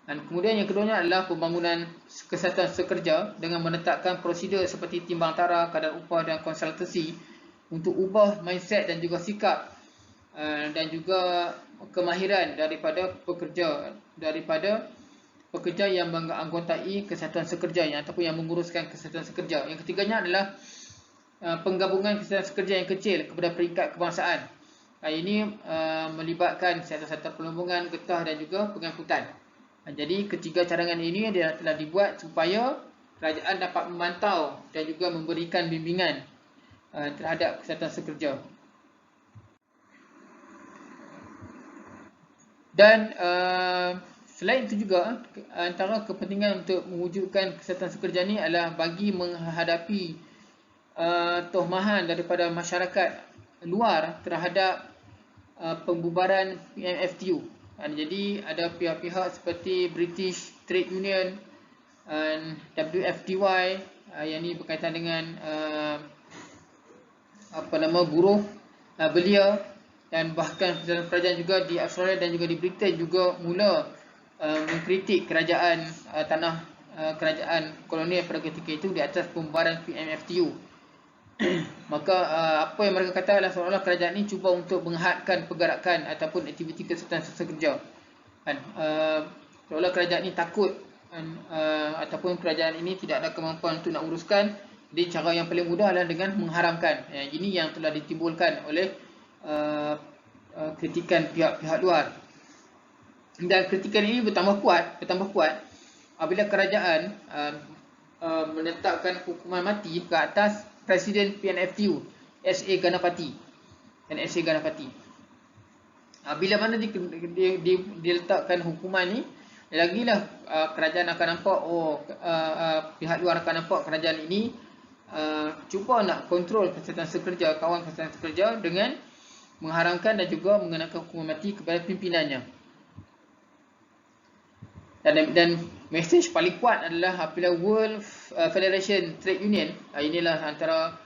Dan kemudian yang keduanya adalah pembangunan Kesatuan Sekerja dengan menetapkan prosedur seperti timbang tara, kadar upah dan konsultasi untuk ubah mindset dan juga sikap dan juga kemahiran daripada pekerja yang menganggotai Kesatuan Sekerja ataupun yang menguruskan Kesatuan Sekerja. Yang ketiganya adalah penggabungan Kesatuan Sekerja yang kecil kepada peringkat kebangsaan. Ini melibatkan sektor-sektor perlombongan, getah dan juga pengangkutan. Jadi ketiga cadangan ini telah dibuat supaya kerajaan dapat memantau dan juga memberikan bimbingan terhadap Kesatuan Sekerja. Dan selain itu juga, antara kepentingan untuk mewujudkan Kesatuan Sekerja ini adalah bagi menghadapi tohmahan daripada masyarakat luar terhadap pembubaran PMFTU. Jadi ada pihak-pihak seperti British Trade Union dan WFDY yang ini berkaitan dengan buruh belia, dan bahkan kerajaan juga di Australia dan juga di Britain juga mula mengkritik kerajaan kerajaan kolonial pada ketika itu di atas pembubaran PMFTU. Maka apa yang mereka kata adalah seolah-olah kerajaan ini cuba untuk menghadkan pergerakan ataupun aktiviti Kesatuan Sekerja. Seolah kerajaan ini takut ataupun kerajaan ini tidak ada kemampuan untuk nak uruskan. Jadi cara yang paling mudah adalah dengan mengharamkan. Ini yang telah ditimbulkan oleh kritikan pihak-pihak luar. Dan kritikan ini bertambah kuat apabila kerajaan menetapkan hukuman mati ke atas Presiden PNFTU, S.A. Ganapati. Bila mana diletakkan hukuman ni, lagilah kerajaan akan nampak, pihak luar akan nampak kerajaan ini cuba nak kontrol Kesatuan Sekerja, kawan Kesatuan Sekerja dengan mengharamkan dan juga mengenakan hukuman mati kepada pimpinannya. Dan mesej paling kuat adalah apabila World Federation Trade Union, inilah antara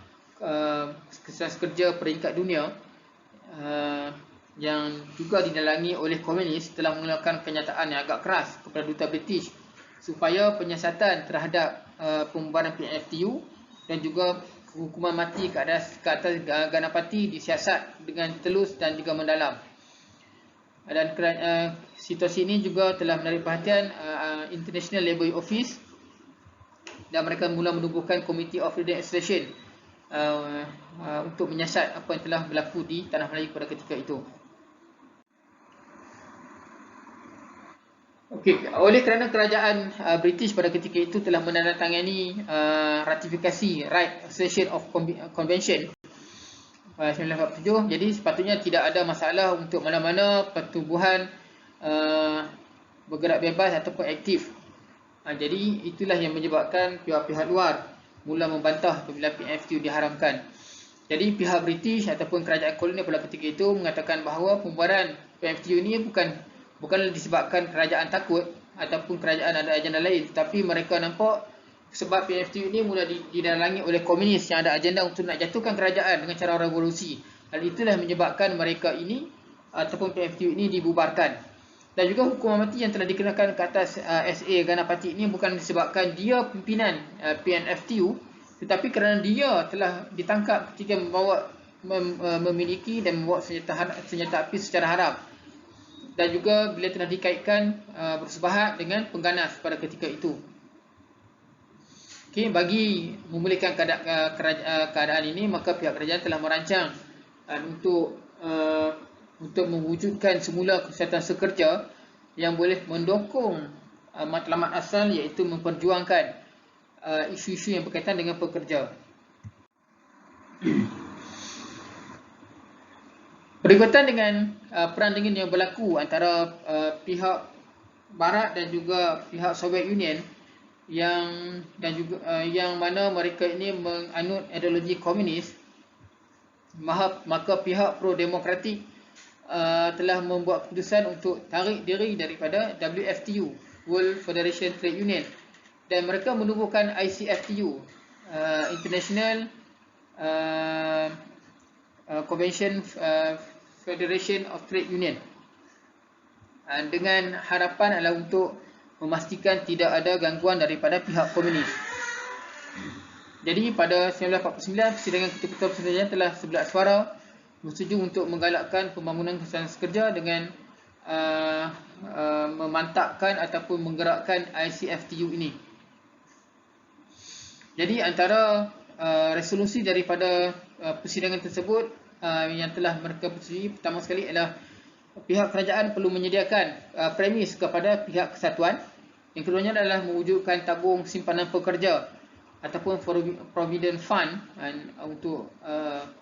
Kesatuan Sekerja peringkat dunia yang juga didalangi oleh komunis, telah mengeluarkan kenyataan yang agak keras kepada duta British supaya penyiasatan terhadap pembubaran PNFTU dan juga hukuman mati ke atas Ganapati disiasat dengan telus dan juga mendalam. Dan situasi ini juga telah menarik perhatian International Labour Office, dan mereka mula menubuhkan Committee of Redressation untuk menyiasat apa yang telah berlaku di Tanah Melayu pada ketika itu. Oleh kerana kerajaan British pada ketika itu telah menandatangani ratifikasi Right Association of Convention 1947. Jadi sepatutnya tidak ada masalah untuk mana-mana pertubuhan bergerak bebas ataupun aktif. Jadi itulah yang menyebabkan pihak-pihak luar mula membantah apabila PMFTU diharamkan. Jadi pihak British ataupun kerajaan kolonial pada ketika itu mengatakan bahawa pembubaran PMFTU ini bukanlah disebabkan kerajaan takut ataupun kerajaan ada agenda lain, tetapi mereka nampak sebab PMFTU ini mula didalangi oleh komunis yang ada agenda untuk nak jatuhkan kerajaan dengan cara revolusi. Hal itulah menyebabkan mereka ini ataupun PMFTU ini dibubarkan. Dan juga hukuman mati yang telah dikenakan ke atas SA Ganapati ini bukan disebabkan dia pimpinan PMFTU, tetapi kerana dia telah ditangkap ketika memiliki dan membawa senjata api secara haram. Dan juga bila telah dikaitkan bersebahat dengan pengganas pada ketika itu. Okay, bagi memulihkan keadaan ini, maka pihak kerajaan telah merancang untuk mewujudkan semula kesihatan sekerja yang boleh mendukung matlamat asal, iaitu memperjuangkan isu-isu yang berkaitan dengan pekerja. Berikutan dengan perang dingin yang berlaku antara pihak Barat dan juga pihak Soviet Union yang mana mereka ini menganut ideologi komunis, maka pihak pro-demokratik telah membuat keputusan untuk tarik diri daripada WFTU, World Federation Trade Union, dan mereka menubuhkan ICFTU, International Convention Federation of Trade Union, dengan harapan adalah untuk memastikan tidak ada gangguan daripada pihak komunis. Jadi pada 1949, Persidangan Ketua-Ketua Persidangan telah sebelah suara bersetuju untuk menggalakkan pembangunan kesihatan sekerja dengan memantapkan ataupun menggerakkan ICFTU ini. Jadi antara resolusi daripada persidangan tersebut yang telah mereka persetujui, pertama sekali adalah pihak kerajaan perlu menyediakan premis kepada pihak kesatuan. Yang keduanya adalah mewujudkan tabung simpanan pekerja ataupun provident fund untuk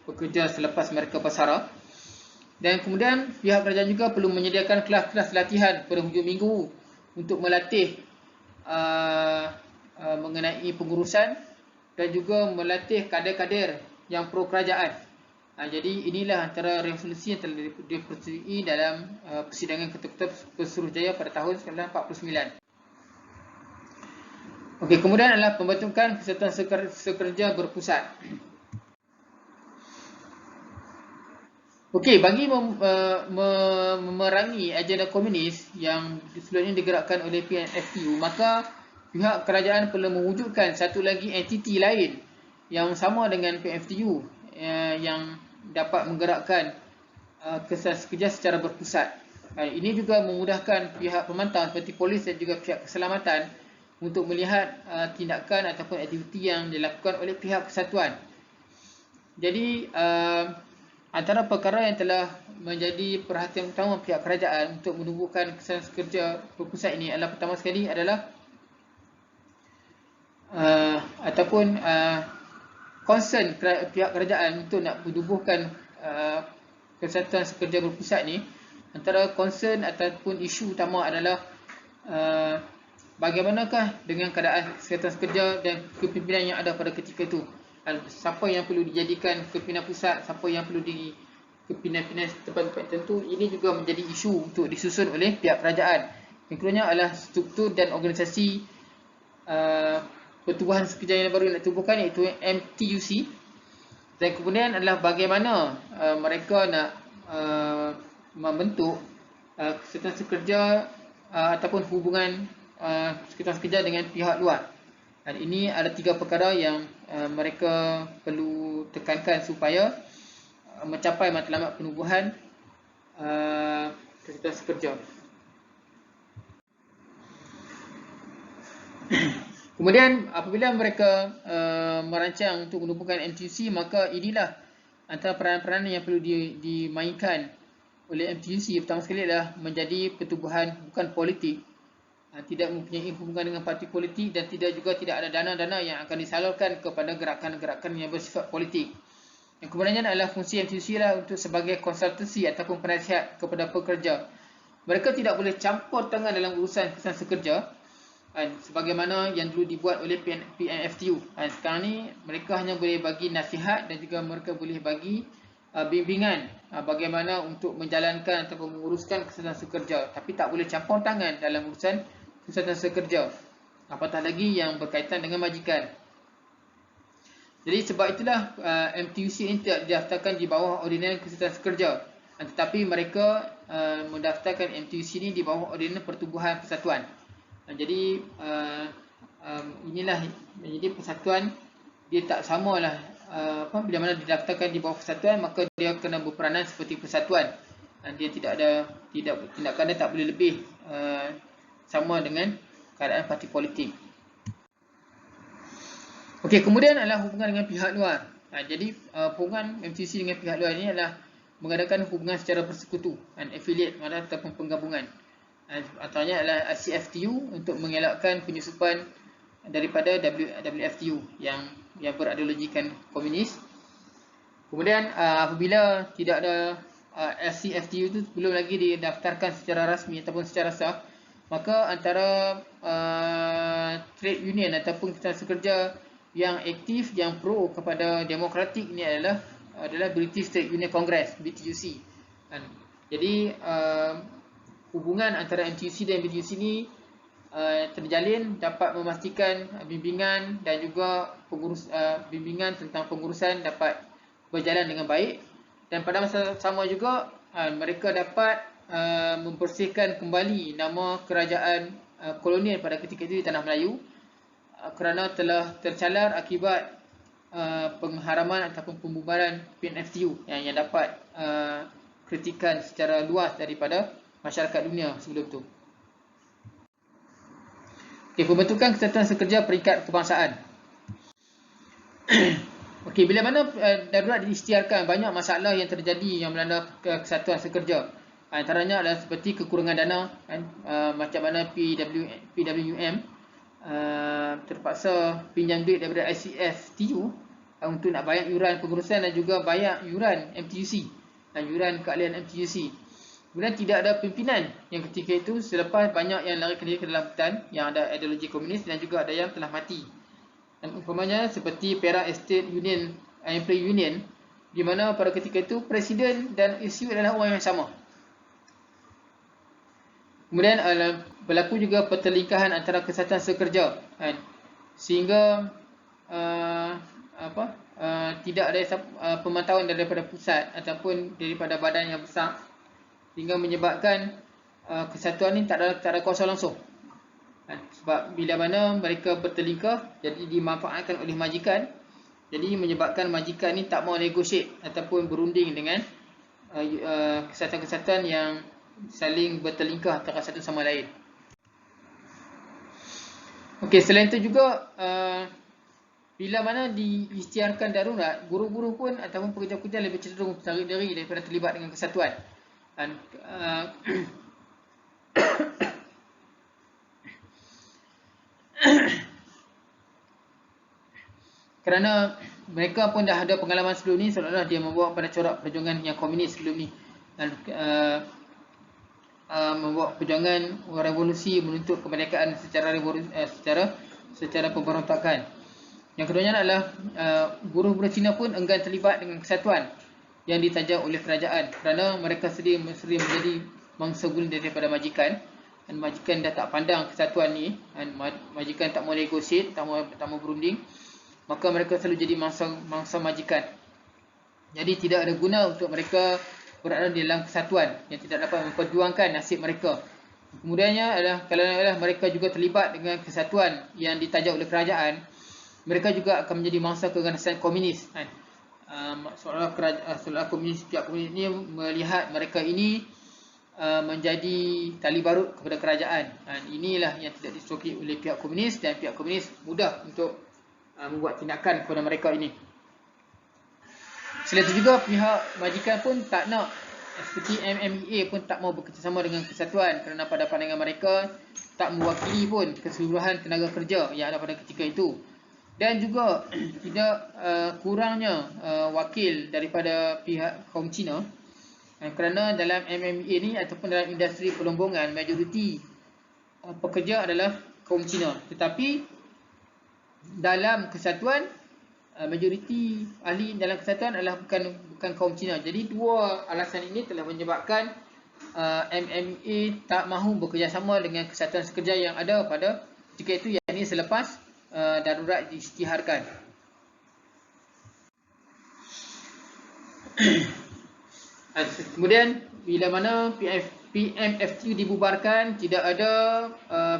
pekerja selepas mereka bersara. Dan kemudian pihak kerajaan juga perlu menyediakan kelas-kelas latihan pada hujung minggu untuk melatih mengenai pengurusan dan juga melatih kader-kader yang pro kerajaan. Jadi inilah antara resolusi yang telah dipersetujui dalam persidangan Ketua-Ketua Pesuruhjaya pada tahun 1949. Okey, kemudian adalah pembentukan Kesatuan Sekerja Berpusat. Okey, bagi memerangi agenda komunis yang sebelumnya digerakkan oleh PMFTU, maka pihak kerajaan perlu mewujudkan satu lagi entiti lain yang sama dengan PMFTU yang dapat menggerakkan kesatuan sekerja secara berpusat. Ini juga memudahkan pihak pemantau seperti polis dan juga pihak keselamatan untuk melihat tindakan ataupun aktiviti yang dilakukan oleh pihak kesatuan. Jadi antara perkara yang telah menjadi perhatian utama pihak kerajaan untuk menubuhkan kesatuan sekerja berpusat ini adalah pertama sekali adalah concern pihak kerajaan untuk nak menubuhkan kesatuan sekerja berpusat ni. Antara concern ataupun isu utama adalah bagaimanakah dengan keadaan kesihatan sekerja dan kepimpinan yang ada pada ketika itu. Siapa yang perlu dijadikan kepimpinan pusat, siapa yang perlu di kepimpinan tempat-tempat tertentu. Ini juga menjadi isu untuk disusun oleh pihak kerajaan. Yang keduanya adalah struktur dan organisasi pertubuhan sekerja yang baru yang nak tubuhkan, iaitu MTUC. Dan kemudian adalah bagaimana mereka nak membentuk kesihatan sekerja ataupun hubungan kesihatan sekerja dengan pihak luar. Dan ini ada tiga perkara yang mereka perlu tekankan supaya mencapai matlamat penubuhan kesihatan sekerja. Kemudian apabila mereka merancang untuk menubuhkan MTUC, maka inilah antara peranan-peranan yang perlu dimainkan oleh MTUC. Pertama sekali adalah menjadi pertubuhan bukan politik, tidak mempunyai hubungan dengan parti politik, dan tidak ada dana-dana yang akan disalurkan kepada gerakan-gerakan yang bersifat politik. Yang kemudiannya adalah fungsi MTUC lah untuk sebagai konsultasi ataupun penasihat kepada pekerja. Mereka tidak boleh campur tangan dalam urusan kesihatan sekerja sebagaimana yang dulu dibuat oleh PMFTU. Sekarang ni mereka hanya boleh bagi nasihat dan juga mereka boleh bagi bimbingan bagaimana untuk menjalankan atau menguruskan kesihatan sekerja, tapi tak boleh campur tangan dalam urusan kesihatan sekerja, apatah lagi yang berkaitan dengan majikan. Jadi sebab itulah MTUC ini tidak didaftarkan di bawah Ordinan Kesihatan Sekerja, tetapi mereka mendaftarkan MTUC ini di bawah Ordinan Pertubuhan Persatuan. Jadi inilah, jadi persatuan dia tak samalah bila mana didaftarkan di bawah persatuan maka dia kena berperanan seperti persatuan. Dia tindakan dia tak boleh lebih sama dengan keadaan parti politik. Okey, kemudian adalah hubungan dengan pihak luar. Jadi hubungan MTUC dengan pihak luar ini adalah mengadakan hubungan secara bersekutu, affiliate ataupun penggabungan. Antaranya adalah CFTU untuk mengelakkan penyusupan daripada WFTU yang berideologikan komunis. Kemudian apabila tidak ada CFTU itu belum lagi didaftarkan secara rasmi ataupun secara sah, maka antara trade union ataupun kesihatan sekerja yang aktif, yang pro kepada demokratik ini adalah British Trade Union Congress, BTUC. Jadi hubungan antara MTUC dan BTUC ini terjalin, dapat memastikan bimbingan dan juga bimbingan tentang pengurusan dapat berjalan dengan baik, dan pada masa sama juga mereka dapat membersihkan kembali nama kerajaan kolonial pada ketika itu di Tanah Melayu kerana telah tercalar akibat pengharaman ataupun pembubaran PNFTU yang dapat kritikan secara luas daripada masyarakat dunia sebelum itu. Okey, pembentukan kesihatan sekerja peringkat kebangsaan. Okey, bila mana darurat diisytiharkan, banyak masalah yang terjadi yang melanda kesatuan sekerja. Antaranya adalah seperti kekurangan dana, macam mana PWM terpaksa pinjam duit daripada ICFTU untuk nak bayar yuran pengurusan dan juga bayar yuran MTUC dan yuran keahlian MTUC. Kemudian tidak ada pimpinan yang ketika itu selepas banyak yang larikan diri ke dalam hutan yang ada ideologi komunis dan juga ada yang telah mati. Dan umpamanya seperti Perak Estate Union, Employee Union, di mana pada ketika itu presiden dan SU adalah orang yang sama. Kemudian berlaku juga pertelingkahan antara kesihatan sekerja, sehingga tidak ada pemantauan daripada pusat ataupun daripada badan yang besar, sehingga menyebabkan kesatuan ini tak ada kuasa langsung. Sebab bila mana mereka bertelingkah, jadi dimanfaatkan oleh majikan, jadi menyebabkan majikan ni tak mau negotiate ataupun berunding dengan kesatuan-kesatuan yang saling bertelingkah antara satu sama lain. Okey, selain itu juga bila mana diisytiharkan darurat, guru-guru pun ataupun pekerja-pekerja lebih cenderung tarik diri daripada terlibat dengan kesatuan. Dan kerana mereka pun dah ada pengalaman sebelum ni, seolah-olah dia membawa pada corak perjuangan yang komunis sebelum ni, dan membawa perjuangan revolusi menuntut kemerdekaan secara pemberontakan. Yang keduanya adalah buruh-buruh Cina pun enggan terlibat dengan kesatuan yang ditaja oleh kerajaan kerana mereka sendiri menjadi mangsa guna daripada majikan, dan majikan dah tak pandang kesatuan ni, dan majikan tak mau negotiate, tak mau berunding, maka mereka selalu jadi mangsa majikan. Jadi tidak ada guna untuk mereka berada di dalam kesatuan yang tidak dapat memperjuangkan nasib mereka. Kemudiannya adalah kalau mereka juga terlibat dengan kesatuan yang ditaja oleh kerajaan, mereka juga akan menjadi mangsa keganasan komunis. Seolah komunis, pihak komunis ini melihat mereka ini menjadi tali barut kepada kerajaan. Inilah yang tidak disukai oleh pihak komunis, dan pihak komunis mudah untuk membuat tindakan kepada mereka ini. Selain itu juga pihak majikan pun tak nak, seperti MMEA pun tak mau bekerjasama dengan kesatuan kerana pada pandangan mereka tak mewakili pun keseluruhan tenaga kerja yang ada pada ketika itu. dan juga tidak kurangnya wakil daripada pihak kaum Cina, kerana dalam MMA ni ataupun dalam industri pelombongan majoriti pekerja adalah kaum Cina, tetapi dalam kesatuan majoriti ahli dalam kesatuan adalah bukan kaum Cina. Jadi dua alasan ini telah menyebabkan MMA tak mahu bekerjasama dengan kesatuan sekerja yang ada pada ketika itu, yang ini selepas darurat diisytiharkan. Kemudian bila mana PMFTU dibubarkan, tidak ada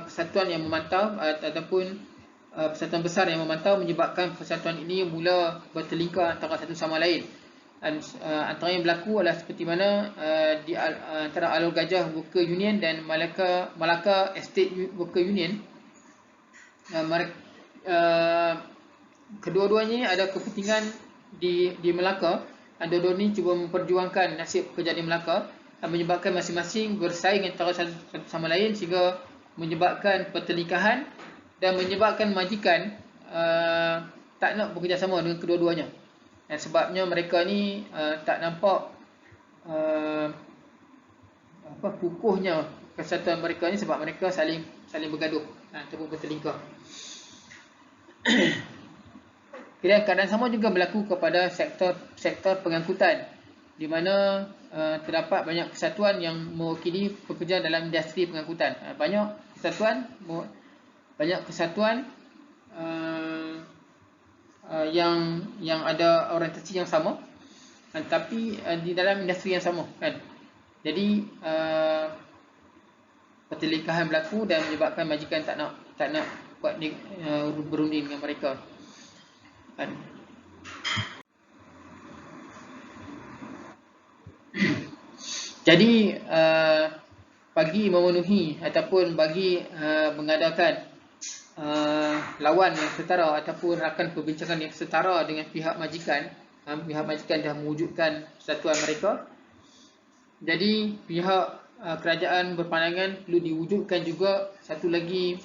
persatuan yang memantau ataupun persatuan besar yang memantau, menyebabkan persatuan ini mula bertelingkar antara satu sama lain. Dan antara yang berlaku adalah seperti mana di antara Alor Gajah Worker Union dan Malacca Estate Worker Union, kedua-duanya ada kepentingan di Melaka. Dua-dua ni cuba memperjuangkan nasib pekerja di Melaka dan menyebabkan masing-masing bersaing antara satu sama lain, sehingga menyebabkan pertelingkahan dan menyebabkan majikan tak nak bekerjasama dengan kedua-duanya. Dan sebabnya mereka ni tak nampak kukuhnya kesatuan mereka ni, sebab mereka saling bergaduh ataupun bertelingkar. Dan keadaan sama juga berlaku kepada sektor pengangkutan, di mana terdapat banyak kesatuan yang mewakili pekerja dalam industri pengangkutan. Banyak kesatuan yang ada orientasi yang sama, tapi di dalam industri yang sama, kan. Jadi pertelingkahan berlaku dan menyebabkan majikan tak nak buat berunding dengan mereka, kan. Jadi bagi memenuhi ataupun bagi mengadakan lawan yang setara ataupun rakan perbincangan yang setara dengan pihak majikan dah mewujudkan persatuan mereka. Jadi pihak kerajaan berpandangan perlu diwujudkan juga satu lagi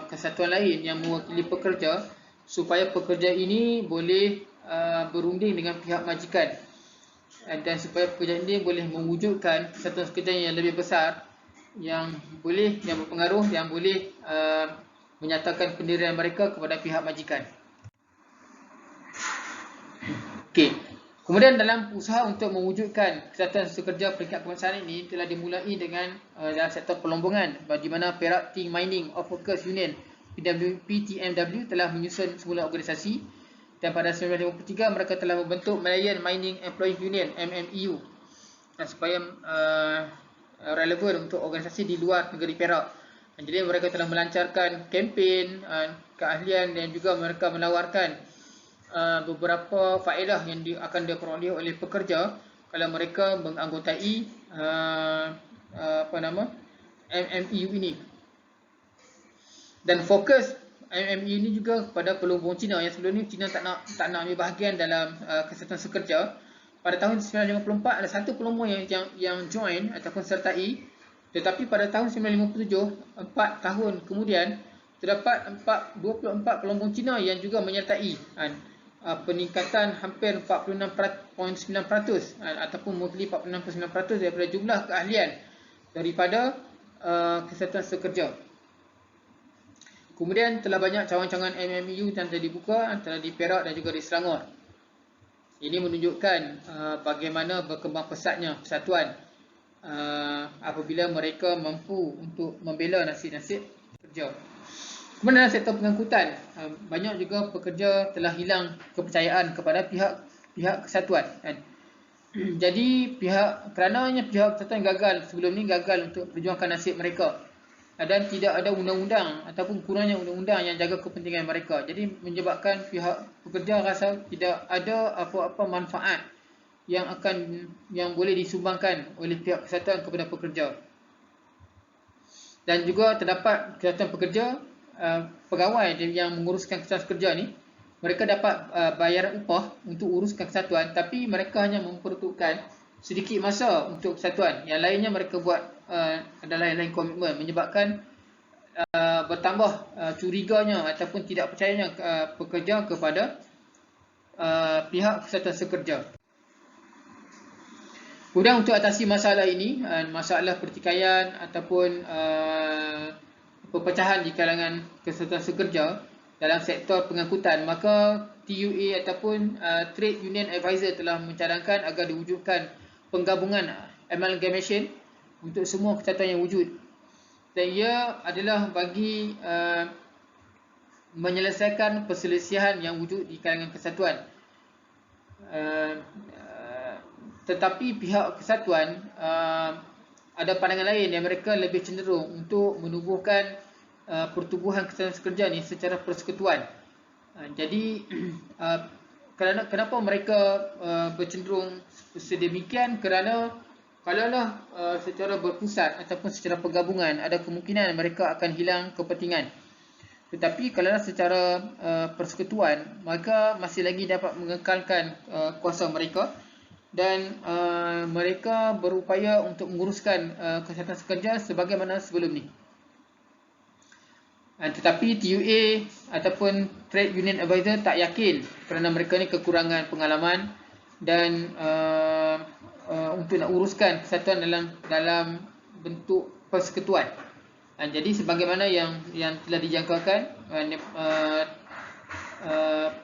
kesatuan lain yang mewakili pekerja, supaya pekerja ini boleh berunding dengan pihak majikan, dan supaya pekerja ini boleh mewujudkan kesatuan kerja yang lebih besar, yang berpengaruh, yang boleh menyatakan pendirian mereka kepada pihak majikan. Okey. Kemudian dalam usaha untuk mewujudkan kesatuan sekerja peringkat kebangsaan ini telah dimulai dengan dalam sektor pelombongan, di mana Perak Tin Mining of Workers Union PTMW telah menyusun semula organisasi, dan pada 1953 mereka telah membentuk Malayan Mining Employees Union MMEU, supaya relevan untuk organisasi di luar negeri Perak. Jadi mereka telah melancarkan kempen keahlian, dan juga mereka menawarkan beberapa faedah yang akan diperoleh oleh pekerja kalau mereka menganggotai MMEU ini. Dan fokus MMEU ini juga kepada pelumbung Cina, yang sebelum ni Cina tak nak ambil bahagian dalam kesatuan sekerja. Pada tahun 1954 ada satu pelumbung yang join ataupun sertai, tetapi pada tahun 1957, 4 tahun kemudian, terdapat 24 pelumbung Cina yang juga menyertai, peningkatan hampir 46.9%, ataupun mewakili 46.9% daripada jumlah keahlian daripada kesatuan sekerja. Kemudian telah banyak cawangan MMEU yang telah dibuka antara di Perak dan juga di Selangor. Ini menunjukkan bagaimana berkembang pesatnya persatuan apabila mereka mampu untuk membela nasib-nasib pekerja. Kemudian dalam sektor pengangkutan, banyak juga pekerja telah hilang kepercayaan kepada pihak kesatuan, kan? Jadi kerananya pihak kesatuan sebelum ni gagal untuk perjuangkan nasib mereka, dan tidak ada undang-undang ataupun kurangnya undang-undang yang jaga kepentingan mereka. Jadi menyebabkan pihak pekerja rasa tidak ada apa-apa manfaat yang boleh disumbangkan oleh pihak kesatuan kepada pekerja. Dan juga terdapat kesatuan pekerja, pegawai yang menguruskan kesatuan kerja ni, mereka dapat bayaran upah untuk uruskan kesatuan, tapi mereka hanya memperuntukkan sedikit masa untuk kesatuan. Yang lainnya mereka buat adalah lain komitmen, menyebabkan bertambah curiganya ataupun tidak percayanya pekerja kepada pihak kesihatan sekerja. Kemudian untuk atasi masalah ini, masalah pertikaian ataupun perpecahan di kalangan kesihatan sekerja dalam sektor pengangkutan, maka TUA ataupun Trade Union Advisor telah mencadangkan agar diwujudkan penggabungan amalgamation untuk semua kesatuan yang wujud. Dan ia adalah bagi menyelesaikan perselisihan yang wujud di kalangan kesatuan. Tetapi pihak kesatuan ada pandangan lain yang mereka lebih cenderung untuk menubuhkan pertubuhan kesihatan sekerja ni secara persekutuan. Jadi kenapa mereka bercenderung sedemikian? Kerana kalaulah secara berpusat ataupun secara penggabungan, ada kemungkinan mereka akan hilang kepentingan. Tetapi kalaulah secara persekutuan, maka masih lagi dapat mengekalkan kuasa mereka dan mereka berupaya untuk menguruskan kesihatan sekerja sebagaimana sebelum ni. Tetapi TUA ataupun Trade Union Advisor tak yakin kerana mereka ni kekurangan pengalaman dan untuk nak uruskan kesatuan dalam bentuk persekutuan. Jadi sebagaimana yang telah dijangkakan,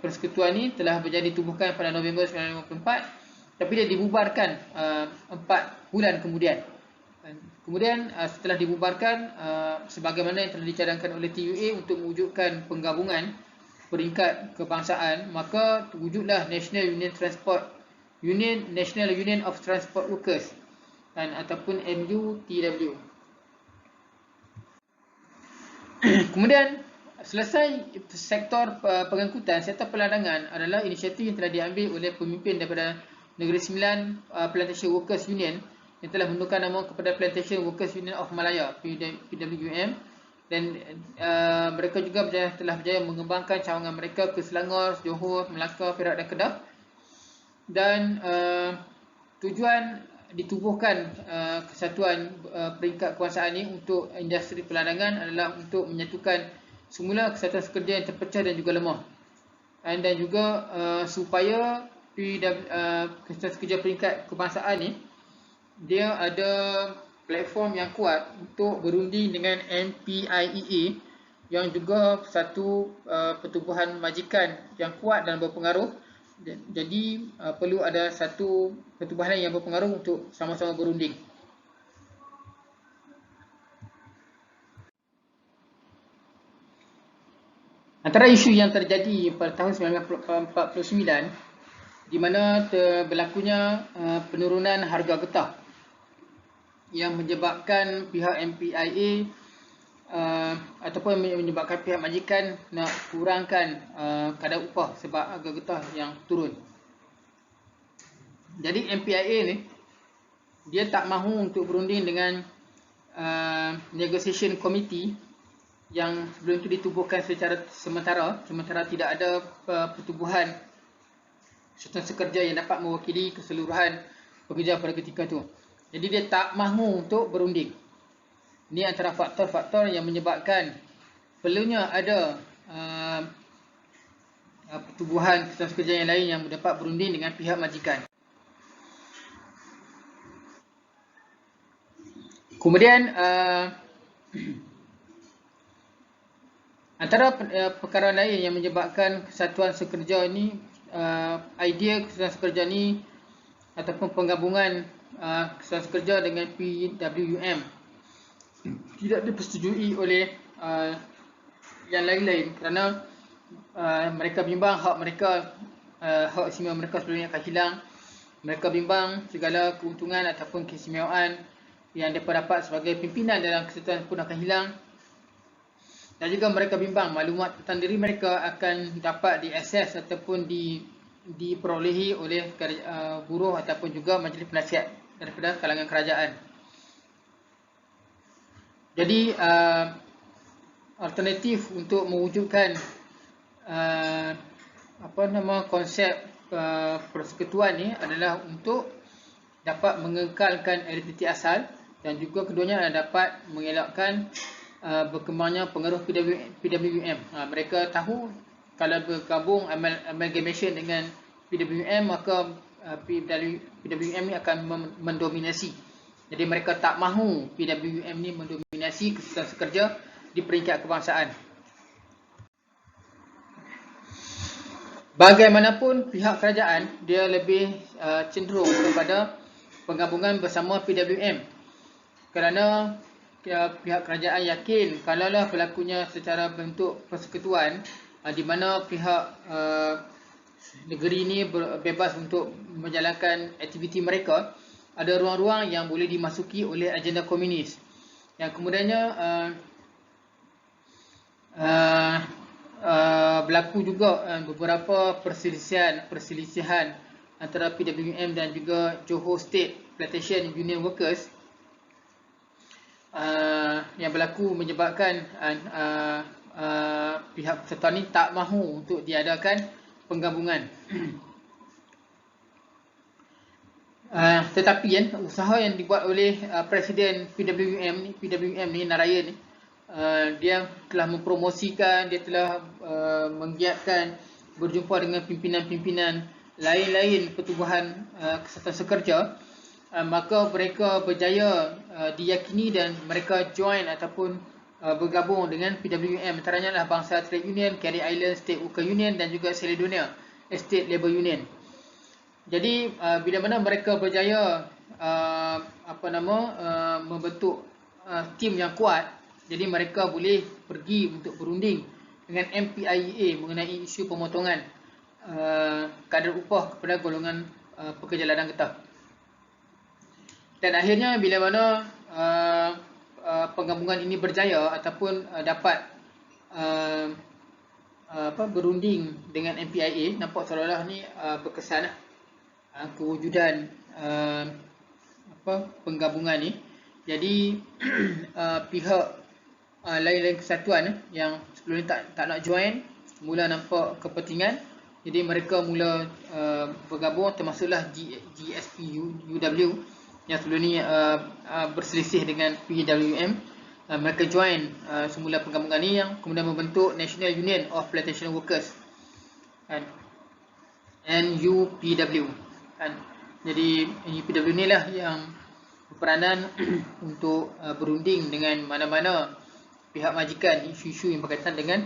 persekutuan ni telah menjadi ditubuhkan pada November 1954, tapi dia dibubarkan 4 bulan kemudian. Kemudian setelah dibubarkan, sebagaimana yang telah dicadangkan oleh TUA untuk mewujudkan penggabungan peringkat kebangsaan, maka wujudlah National Union of Transport Workers ataupun NUTW. Kemudian selesai sektor pengangkutan, sektor peladangan adalah inisiatif yang telah diambil oleh pemimpin daripada Negeri Sembilan Plantation Workers Union yang telah menukar nama kepada Plantation Workers Union of Malaya, PWM, dan mereka juga telah berjaya mengembangkan cawangan mereka ke Selangor, Johor, Melaka, Perak dan Kedah. Dan tujuan ditubuhkan kesatuan peringkat kebangsaan ini untuk industri peladangan adalah untuk menyatukan semula kesatuan sekerja yang terpecah dan juga lemah, dan juga supaya kesatuan sekerja peringkat kebangsaan ni dia ada platform yang kuat untuk berunding dengan MPIEA yang juga satu pertubuhan majikan yang kuat dan berpengaruh. Jadi perlu ada satu pertubuhan yang berpengaruh untuk sama-sama berunding. Antara isu yang terjadi pada tahun 1949 di mana berlakunya penurunan harga getah yang menyebabkan pihak MPIA ataupun menyebabkan pihak majikan nak kurangkan kadar upah sebab harga getah yang turun. Jadi MPIA ni dia tak mahu untuk berunding dengan negotiation committee yang sebelum itu ditubuhkan secara sementara tidak ada pertubuhan kesatuan sekerja yang dapat mewakili keseluruhan pekerja pada ketika itu. Jadi dia tak mahu untuk berunding. Ini antara faktor-faktor yang menyebabkan perlunya ada pertubuhan kesatuan sekerja yang lain yang dapat berunding dengan pihak majikan. Kemudian antara perkara lain yang menyebabkan kesatuan sekerja ini, idea kesatuan sekerja ini ataupun penggabungan kesatuan sekerja dengan PWM tidak dipersetujui oleh yang lain-lain kerana mereka bimbang hak istimewa mereka sebelumnya akan hilang. Mereka bimbang segala keuntungan ataupun keistimewaan yang mereka dapat sebagai pimpinan dalam kesatuan pun akan hilang. Dan juga mereka bimbang maklumat tentang diri mereka akan dapat diakses ataupun diperolehi oleh buruh ataupun juga majlis penasihat daripada kalangan kerajaan. Jadi alternatif untuk mewujudkan konsep persekutuan ni adalah untuk dapat mengekalkan identiti asal dan juga keduanya dapat mengelakkan berkembangnya pengaruh PWM. Mereka tahu kalau bergabung amalgamation dengan PWM, maka PWM ni akan mendominasi. Jadi mereka tak mahu PWM ni mendominasi kesusahan sekerja di peringkat kebangsaan. Bagaimanapun pihak kerajaan dia lebih cenderung kepada penggabungan bersama PWM, kerana pihak kerajaan yakin kalaulah berlakunya secara bentuk persekutuan di mana pihak negeri ini bebas untuk menjalankan aktiviti mereka, ada ruang-ruang yang boleh dimasuki oleh agenda komunis, yang kemudiannya berlaku juga beberapa perselisihan antara PWM dan juga Johor State Plantation Union Workers yang berlaku menyebabkan pihak peserta ni tak mahu untuk diadakan penggabungan. Tetapi usaha yang dibuat oleh Presiden PWM ni Narayan ni, dia telah mempromosikan, dia telah menggiatkan berjumpa dengan pimpinan-pimpinan lain-lain pertubuhan kesihatan sekerja, maka mereka berjaya diyakini dan mereka join ataupun bergabung dengan PWM. Antaranya adalah Bangsa Trade Union, Carey Island State Worker Union dan juga Caledonia State Labour Union. Jadi bila mana mereka berjaya membentuk tim yang kuat, jadi mereka boleh pergi untuk berunding dengan MPIA mengenai isu pemotongan kadar upah kepada golongan pekerja ladang getah. Dan akhirnya bila mana penggabungan ini berjaya ataupun dapat berunding dengan MPIA, nampak seolah-olah ni berkesan kewujudan penggabungan ni. Jadi pihak lain-lain kesatuan yang sebelum ni tak nak join, mula nampak kepentingan, jadi mereka mula bergabung, termasuklah GSP UW yang sebelum ni berselisih dengan PWM. Mereka join semula penggabungan ni yang kemudian membentuk National Union of Plantation Workers, NUPW. Jadi NUPW ni lah yang berperanan untuk berunding dengan mana-mana pihak majikan isu-isu yang berkaitan dengan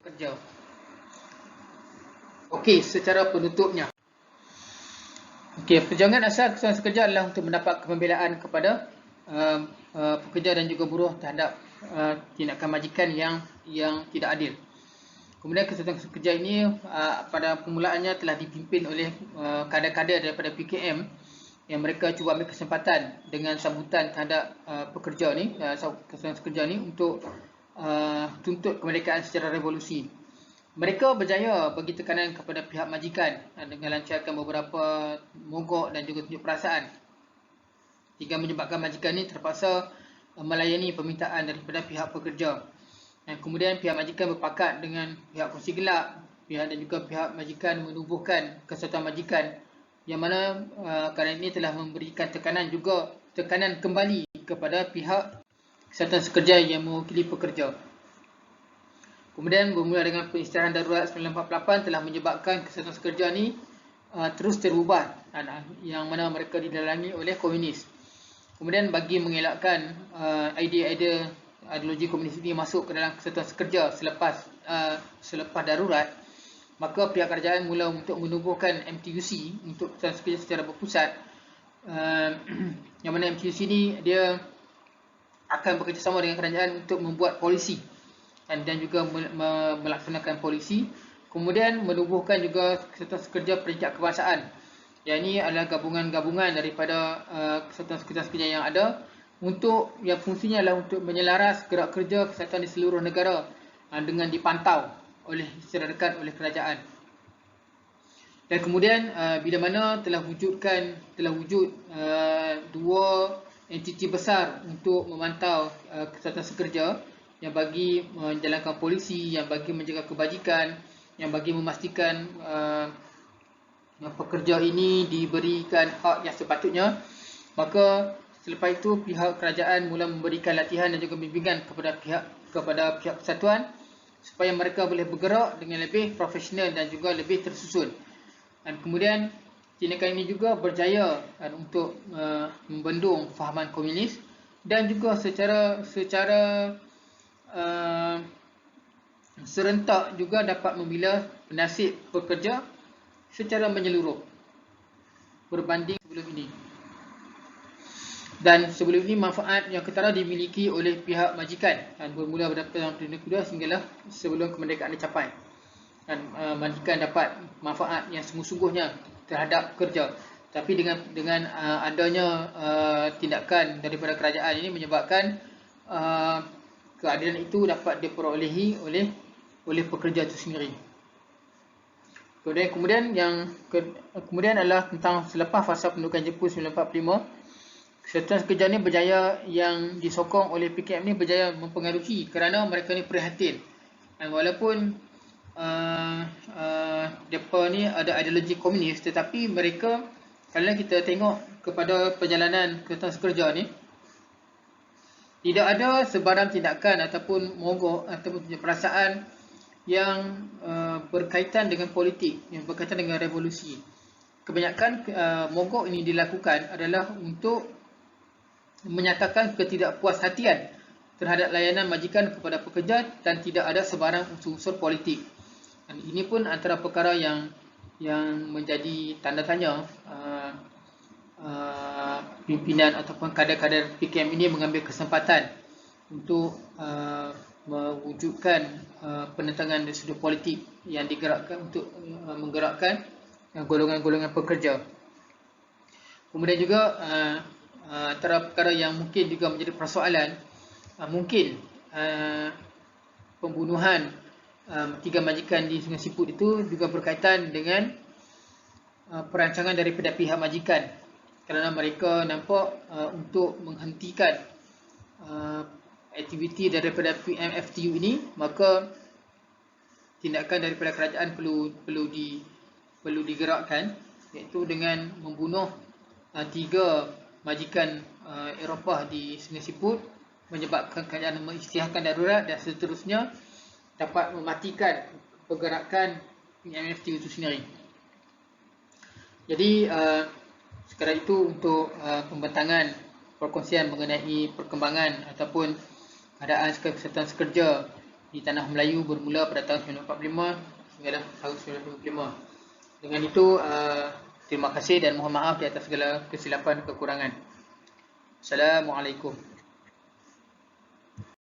pekerja. Okey, secara penutupnya, perjuangan asal kesatuan sekerja adalah untuk mendapat pembelaan kepada pekerja dan juga buruh terhadap tindakan majikan yang tidak adil. Kemudian kesatuan sekerja ini pada permulaannya telah dipimpin oleh kader-kader daripada PKM yang mereka cuba ambil kesempatan dengan sambutan terhadap pekerja ni, kesatuan sekerja ni, untuk tuntut kemerdekaan secara revolusi. Mereka berjaya bagi tekanan kepada pihak majikan dengan lancarkan beberapa mogok dan juga tunjuk perasaan, hingga menyebabkan majikan ini terpaksa melayani permintaan daripada pihak pekerja. Dan kemudian pihak majikan berpakat dengan pihak kongsi gelap, dan juga pihak majikan menubuhkan kesatuan majikan, yang mana kerana ini telah memberikan tekanan kembali kepada pihak kesatuan sekerja yang mewakili pekerja. Kemudian bermula dengan pengisytiharan darurat 1948 telah menyebabkan kesatuan sekerja ni terus terubah, yang mana mereka didalangi oleh komunis. Kemudian bagi mengelakkan idea-idea ideologi komunis ini masuk ke dalam kesatuan sekerja selepas darurat, maka pihak kerajaan mula untuk menubuhkan MTUC untuk kesatuan sekerja secara berpusat, yang mana MTUC ni dia akan bekerjasama dengan kerajaan untuk membuat polisi dan juga melaksanakan polisi. Kemudian menubuhkan juga kesatuan sekerja peringkat kebangsaan. Yang ini adalah gabungan-gabungan daripada kesatuan sekerja yang ada, yang fungsinya adalah untuk menyelaras gerak kerja kesatuan di seluruh negara dengan dipantau secara dekat oleh kerajaan. Dan kemudian bila mana telah wujud dua entiti besar untuk memantau kesatuan sekerja, yang bagi menjalankan polisi, yang bagi menjaga kebajikan, yang bagi memastikan pekerja ini diberikan hak yang sepatutnya, maka Selepas itu pihak kerajaan mula memberikan latihan dan juga bimbingan kepada pihak persatuan supaya mereka boleh bergerak dengan lebih profesional dan juga lebih tersusun. Dan kemudian tindakan ini juga berjaya untuk membendung fahaman komunis dan juga secara serentak juga dapat membina nasib pekerja secara menyeluruh berbanding sebelum ini. Dan sebelum ini manfaat yang ketara dimiliki oleh pihak majikan dan bermula pada Perang Dunia Kedua sehinggalah sebelum kemerdekaan dicapai. Dan majikan dapat manfaat yang sungguh-sungguhnya terhadap kerja. Tapi dengan adanya tindakan daripada kerajaan ini menyebabkan keadilan itu dapat diperolehi oleh pekerja itu sendiri. Kemudian adalah tentang selepas fasa pendudukan Jepun 1945. Kesatuan kerja ni berjaya, yang disokong oleh PKM ni berjaya mempengaruhi kerana mereka ni prihatin. Dan walaupun mereka ni ada ideologi komunis, tetapi mereka, kalau kita tengok kepada perjalanan kesatuan kerja ni, tidak ada sebarang tindakan ataupun mogok ataupun perasaan yang berkaitan dengan politik, yang berkaitan dengan revolusi. Kebanyakan mogok ini dilakukan adalah untuk menyatakan ketidakpuashatian terhadap layanan majikan kepada pekerja dan tidak ada sebarang unsur-unsur politik. Dan ini pun antara perkara yang menjadi tanda tanya pimpinan ataupun kader-kader PKM ini mengambil kesempatan untuk mewujudkan penentangan dari sudut politik yang digerakkan untuk menggerakkan golongan-golongan pekerja. Kemudian juga antara perkara yang mungkin juga menjadi persoalan, mungkin pembunuhan 3 majikan di Sungai Siput itu juga berkaitan dengan perancangan daripada pihak majikan, kerana mereka nampak untuk menghentikan aktiviti daripada PMFTU ini, maka tindakan daripada kerajaan perlu digerakkan, iaitu dengan membunuh 3 majikan Eropah di Sungai Siput, menyebabkan kerajaan mengisytiharkan darurat dan seterusnya dapat mematikan pergerakan PMFTU itu sendiri. Jadi sekadar itu untuk pembentangan perkongsian mengenai perkembangan ataupun keadaan kesatuan sekerja di tanah Melayu bermula pada tahun 1945 hingga tahun 1955. Dengan itu terima kasih dan mohon maaf di atas segala kesilapan dan kekurangan. Assalamualaikum.